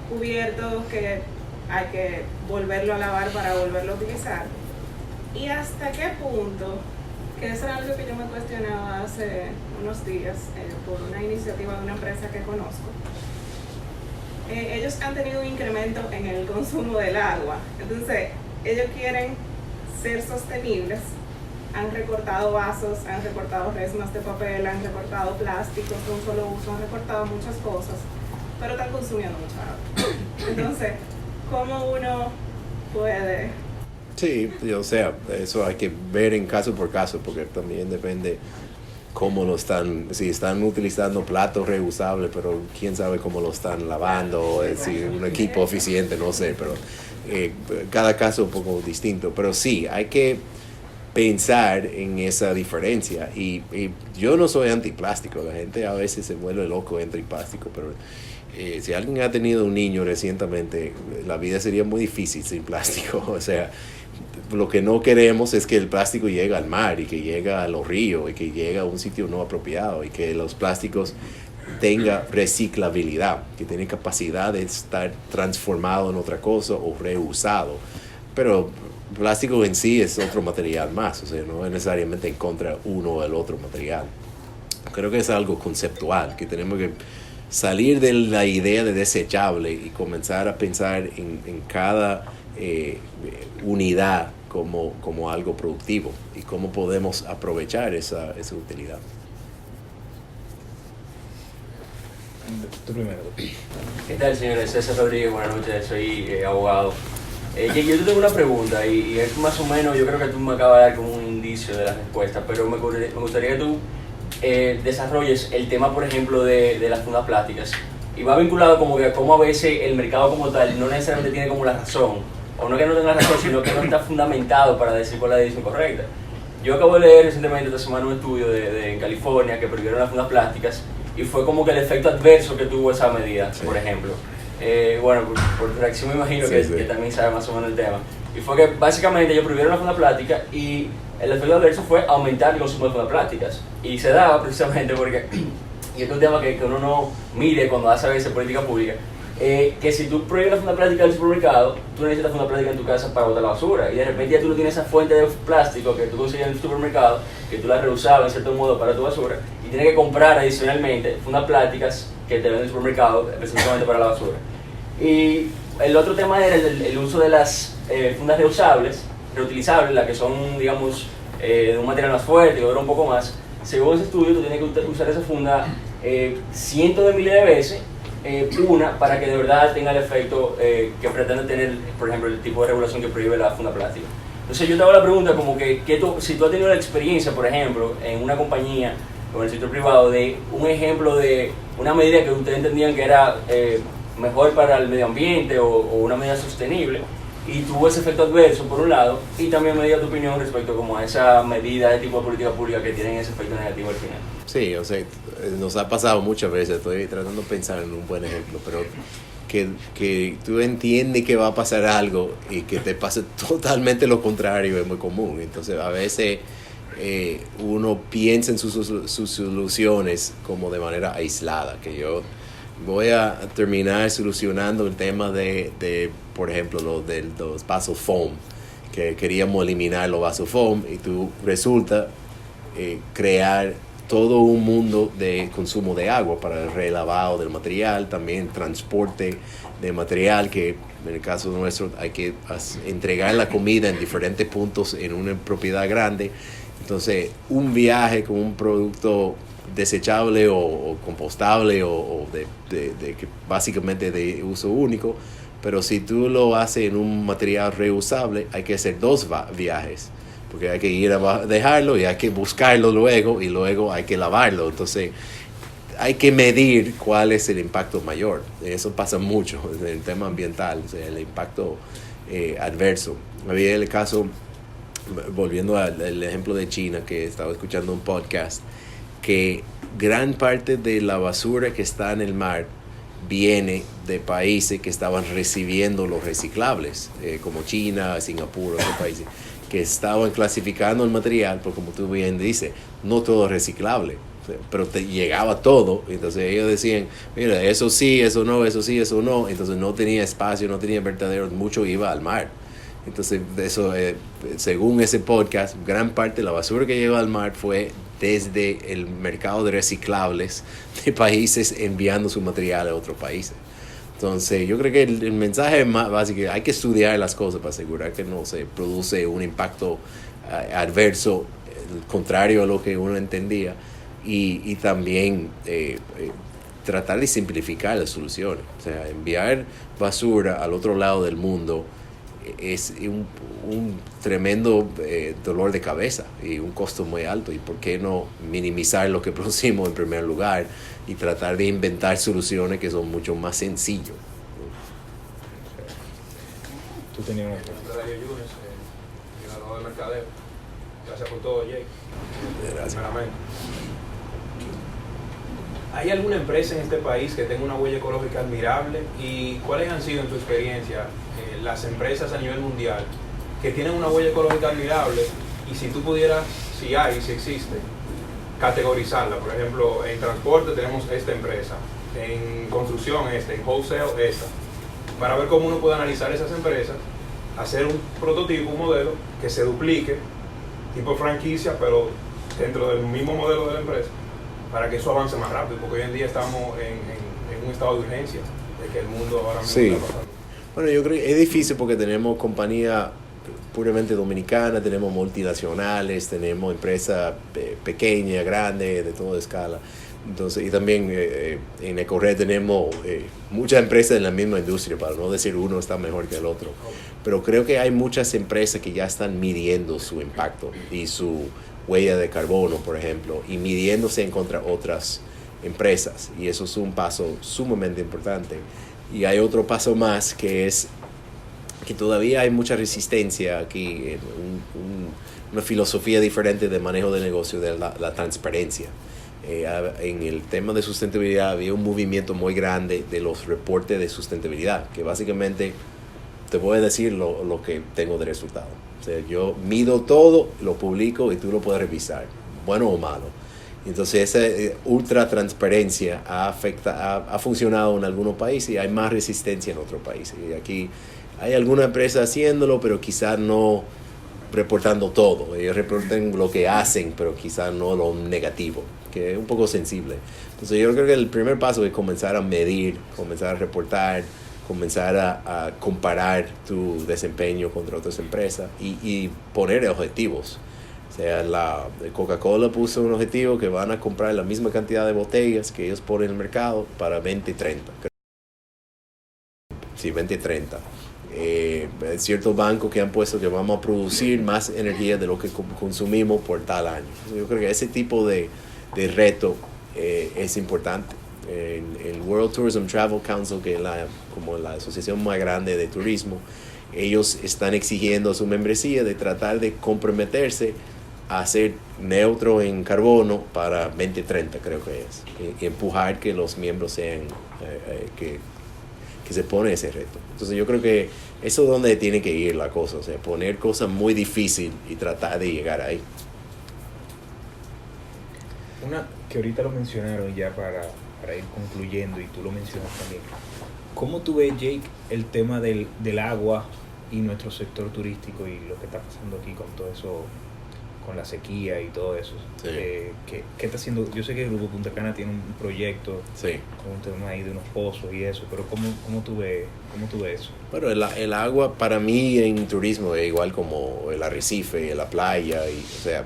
cubiertos que hay que volverlo a lavar para volverlo a utilizar. ¿Y hasta qué punto? Que eso era algo que yo me cuestionaba hace unos días por una iniciativa de una empresa que conozco. Ellos han tenido un incremento en el consumo del agua. Entonces, ellos quieren ser sostenibles. Han recortado vasos, han recortado resmas de papel, han recortado plásticos de un solo uso, han recortado muchas cosas, pero están consumiendo mucha agua. Entonces, ¿cómo uno puede...? Sí, o sea, eso hay que ver en caso por caso, porque también depende cómo lo están, si están utilizando platos reusables, pero quién sabe cómo lo están lavando, si un equipo eficiente, no sé, pero cada caso es un poco distinto. Pero sí, hay que pensar en esa diferencia, y yo no soy antiplástico, la gente a veces se vuelve loco entre plástico, pero si alguien ha tenido un niño recientemente, la vida sería muy difícil sin plástico. O sea, lo que no queremos es que el plástico llegue al mar y que llegue a los ríos y que llegue a un sitio no apropiado, y que los plásticos tengan reciclabilidad, que tienen capacidad de estar transformado en otra cosa o reusado. Pero plástico en sí es otro material más, o sea, no es necesariamente en contra de uno o del otro material. Creo que es algo conceptual, que tenemos que salir de la idea de desechable y comenzar a pensar en cada unidad como algo productivo y cómo podemos aprovechar esa utilidad. Tú primero. ¿Qué tal, señores? César Rodríguez, buenas noches, soy abogado. Yo te tengo una pregunta y es más o menos, yo creo que tú me acabas de dar como un indicio de la respuesta, pero me gustaría que tú desarrolles el tema, por ejemplo, de las fundas plásticas. Y va vinculado como que a cómo a veces el mercado como tal no necesariamente tiene como la razón, o no que no tenga la razón, sino que no está fundamentado para decir cuál es la decisión correcta. Yo acabo de leer recientemente esta semana un estudio en California que prohibieron las fundas plásticas y fue como que el efecto adverso que tuvo esa medida, por ejemplo. Bueno, por reacción me imagino que también sabe más o menos el tema. Y fue que básicamente ellos prohibieron la funda plástica y el efecto adverso fue aumentar el consumo de fundas plásticas. Y se daba precisamente porque, y este es un tema que uno no mide cuando hace a veces política pública, que si tú prohíbes la funda plástica del supermercado, tú necesitas funda plástica en tu casa para botar la basura. Y de repente ya tú no tienes esa fuente de plástico que tú consigues en el supermercado, que tú la reusabas en cierto modo para tu basura, y tienes que comprar adicionalmente fundas plásticas que te venden en el supermercado específicamente para la basura. Y el otro tema era el uso de las fundas reusables, reutilizables, las que son, digamos, de un material más fuerte, que dura un poco más. Según ese estudio, tú tienes que usar esa funda cientos de miles de veces, una, para que de verdad tenga el efecto que pretende tener, por ejemplo, el tipo de regulación que prohíbe la funda plástica. Entonces yo te hago la pregunta como que si tú has tenido la experiencia, por ejemplo, en una compañía o en el sector privado, de un ejemplo de una medida que ustedes entendían que era mejor para el medio ambiente o una medida sostenible, y tuvo ese efecto adverso por un lado, y también me diga tu opinión respecto como a esa medida de tipo de política pública que tienen ese efecto negativo al final. Sí, o sea, nos ha pasado muchas veces, estoy tratando de pensar en un buen ejemplo, pero que tú entiendes que va a pasar algo y que te pase totalmente lo contrario es muy común. Entonces a veces uno piensa en sus soluciones como de manera aislada, que yo voy a terminar solucionando el tema de por ejemplo, los vasos foam, que queríamos eliminar los vasos foam, y tú resulta crear todo un mundo de consumo de agua para el relavado del material, también transporte de material, que en el caso nuestro hay que entregar la comida en diferentes puntos en una propiedad grande. Entonces, un viaje con un producto desechable o compostable o básicamente de uso único, pero si tú lo haces en un material reusable, hay que hacer 2 viajes, porque hay que ir a dejarlo y hay que buscarlo luego, y luego hay que lavarlo. Entonces hay que medir cuál es el impacto mayor. Eso pasa mucho en el tema ambiental, o sea, el impacto adverso. Había el caso, volviendo al ejemplo de China, que estaba escuchando un podcast, que gran parte de la basura que está en el mar viene de países que estaban recibiendo los reciclables, como China, Singapur, otros países, que estaban clasificando el material, porque como tú bien dices, no todo es reciclable, pero te llegaba todo. Entonces ellos decían, mira, eso sí, eso no, eso sí, eso no. Entonces no tenía espacio, no tenía vertederos, mucho iba al mar. Entonces eso, según ese podcast, gran parte de la basura que llegó al mar fue desde el mercado de reciclables de países enviando su material a otros países. Entonces yo creo que el mensaje es más básico: hay que estudiar las cosas para asegurar que no se produce un impacto adverso, contrario a lo que uno entendía, y también tratar de simplificar las soluciones. O sea, enviar basura al otro lado del mundo es un tremendo dolor de cabeza y un costo muy alto. ¿Y por qué no minimizar lo que producimos en primer lugar y tratar de inventar soluciones que son mucho más sencillas? Tú tenías una pregunta. Darío Yunes, graduado de mercadeo. Gracias por todo, Jake. Gracias. ¿Hay alguna empresa en este país que tenga una huella ecológica admirable? ¿Y cuáles han sido, en tu experiencia, las empresas a nivel mundial que tienen una huella ecológica admirable? Y si tú pudieras, si existe, categorizarla. Por ejemplo, en transporte tenemos esta empresa, en construcción en wholesale esta, para ver cómo uno puede analizar esas empresas, hacer un prototipo, un modelo que se duplique, tipo franquicia, pero dentro del mismo modelo de la empresa, para que eso avance más rápido, porque hoy en día estamos en un estado de urgencia de que el mundo ahora mismo está pasando. Bueno, yo creo que es difícil porque tenemos compañías puramente dominicanas, tenemos multinacionales, tenemos empresas pequeñas, grandes, de toda escala. Entonces, y también en Ecored tenemos muchas empresas en la misma industria, para no decir uno está mejor que el otro. Pero creo que hay muchas empresas que ya están midiendo su impacto y su huella de carbono, por ejemplo, y midiéndose en contra otras empresas. Y eso es un paso sumamente importante. Y hay otro paso más, que es que todavía hay mucha resistencia aquí, una filosofía diferente de manejo de negocio, de la transparencia. En el tema de sustentabilidad había un movimiento muy grande de los reportes de sustentabilidad, que básicamente te voy a decir lo que tengo de resultado. O sea, yo mido todo, lo publico y tú lo puedes revisar, bueno o malo. Entonces esa ultra transparencia ha funcionado en algunos países y hay más resistencia en otros países. Y aquí hay alguna empresa haciéndolo, pero quizás no reportando todo. Ellos reportan lo que hacen, pero quizás no lo negativo, que es un poco sensible. Entonces yo creo que el primer paso es comenzar a medir, comenzar a reportar, comenzar a comparar tu desempeño contra otras empresas y poner objetivos. O sea, Coca-Cola puso un objetivo que van a comprar la misma cantidad de botellas que ellos ponen en el mercado para 2030. Sí, 2030. Ciertos bancos que han puesto que vamos a producir más energía de lo que consumimos por tal año. Yo creo que ese tipo de reto es importante. El World Tourism Travel Council, que es como la asociación más grande de turismo, ellos están exigiendo a su membresía de tratar de comprometerse a ser neutro en carbono para 2030, creo que es, y empujar que los miembros sean que se pone ese reto. Entonces yo creo que eso es donde tiene que ir la cosa, o sea, poner cosas muy difíciles y tratar de llegar ahí. Una que ahorita lo mencionaron ya para ir concluyendo, y tú lo mencionas también. ¿Cómo tú ves, Jake, el tema del agua y nuestro sector turístico y lo que está pasando aquí con todo eso, con la sequía y todo eso? Sí. ¿Qué está haciendo? Yo sé que el Grupo Punta Cana tiene un proyecto, sí, con un tema ahí de unos pozos y eso, pero ¿cómo tú ves eso? Bueno, el agua para mí en turismo es igual como el arrecife, la playa, o sea,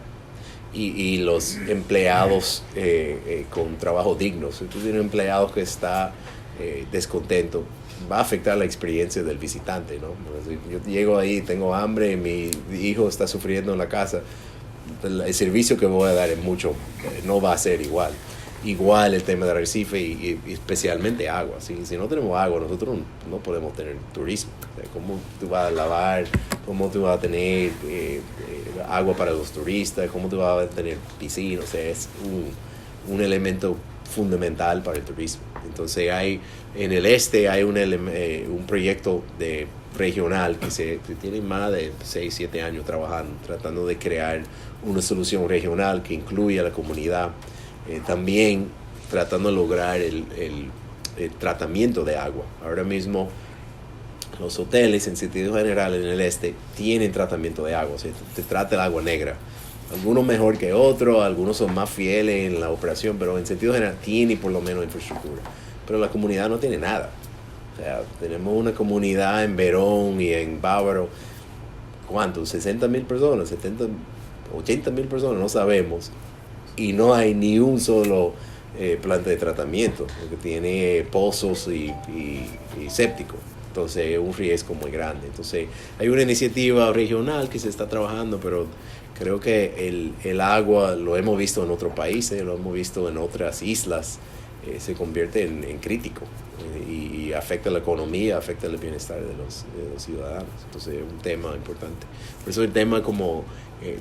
y los empleados con trabajo digno. Si tú tienes empleados que está descontento, va a afectar la experiencia del visitante, ¿no? Si yo llego ahí, tengo hambre, mi hijo está sufriendo en la casa, el servicio que voy a dar es mucho, no va a ser igual. Igual el tema del arrecife y especialmente agua. Si no tenemos agua, nosotros no podemos tener turismo. O sea, ¿cómo tú vas a lavar? ¿Cómo tú vas a tener agua para los turistas? ¿Cómo tú vas a tener piscina? O sea, es un elemento fundamental para el turismo. Entonces en el este hay un proyecto regional que tiene más de 6-7 años trabajando, tratando de crear una solución regional que incluya a la comunidad. También tratando de lograr el tratamiento de agua. Ahora mismo los hoteles en sentido general en el este tienen tratamiento de agua, o sea, te trata el agua negra. Algunos mejor que otros, algunos son más fieles en la operación, pero en sentido general tiene por lo menos infraestructura. Pero la comunidad no tiene nada. O sea, tenemos una comunidad en Verón y en Bávaro, ¿cuántos? 60,000 personas, 80,000 personas, no sabemos. Y no hay ni un solo planta de tratamiento, porque tiene pozos y sépticos. Entonces es un riesgo muy grande. Entonces hay una iniciativa regional que se está trabajando, pero creo que el agua lo hemos visto en otros países, lo hemos visto en otras islas, se convierte en crítico y afecta la economía, afecta el bienestar de los ciudadanos. Entonces es un tema importante. Por eso el tema como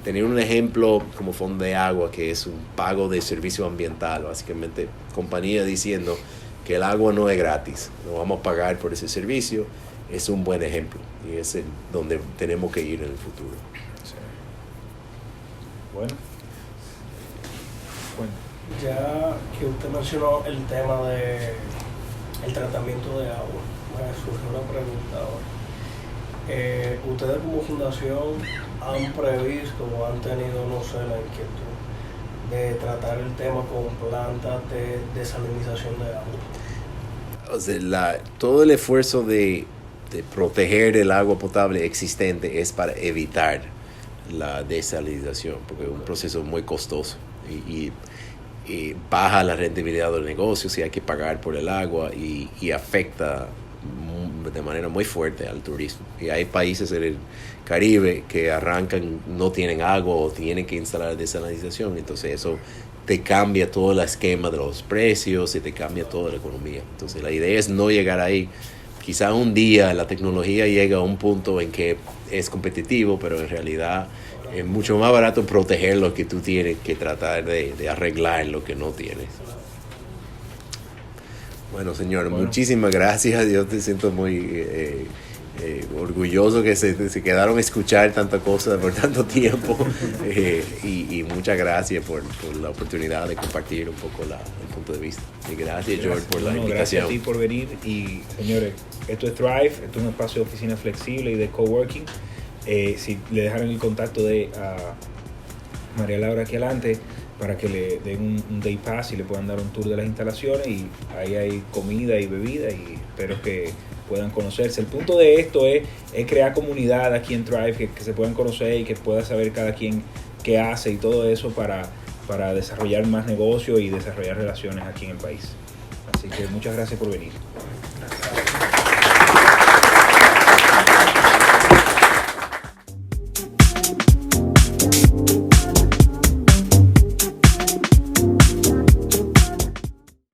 tener un ejemplo como Fondo de Agua, que es un pago de servicio ambiental, básicamente compañía diciendo que el agua no es gratis, no vamos a pagar por ese servicio, es un buen ejemplo y es donde tenemos que ir en el futuro. Sí. Bueno. Ya que usted mencionó el tema de el tratamiento de agua, me surge una pregunta ahora. ¿Ustedes como fundación han previsto o han tenido, no sé, la inquietud de tratar el tema con plantas de desalinización de agua? O sea, todo el esfuerzo de proteger el agua potable existente es para evitar la desalinización, porque es un proceso muy costoso y baja la rentabilidad del negocio si hay que pagar por el agua y afecta de manera muy fuerte al turismo. Y hay países en el Caribe que arrancan, no tienen agua o tienen que instalar desalinización, entonces eso te cambia todo el esquema de los precios y te cambia toda la economía. Entonces la idea es no llegar ahí. Quizá un día la tecnología llega a un punto en que es competitivo, pero en realidad es mucho más barato proteger lo que tú tienes que tratar de arreglar lo que no tienes. Bueno, señor, muchísimas gracias. Yo te siento muy orgulloso que se quedaron a escuchar tanta cosa por tanto tiempo y muchas gracias por la oportunidad de compartir un poco el punto de vista. Y gracias, George, por la invitación. Gracias a ti por venir. Y señores, esto es Thrive, esto es un espacio de oficina flexible y de coworking. Si le dejaron el contacto de María Laura aquí adelante para que le den un day pass y le puedan dar un tour de las instalaciones, y ahí hay comida y bebida y espero que puedan conocerse. El punto de esto es crear comunidad aquí en Thrive, que se puedan conocer y que pueda saber cada quien qué hace y todo eso para desarrollar más negocio y desarrollar relaciones aquí en el país. Así que muchas gracias por venir. Gracias.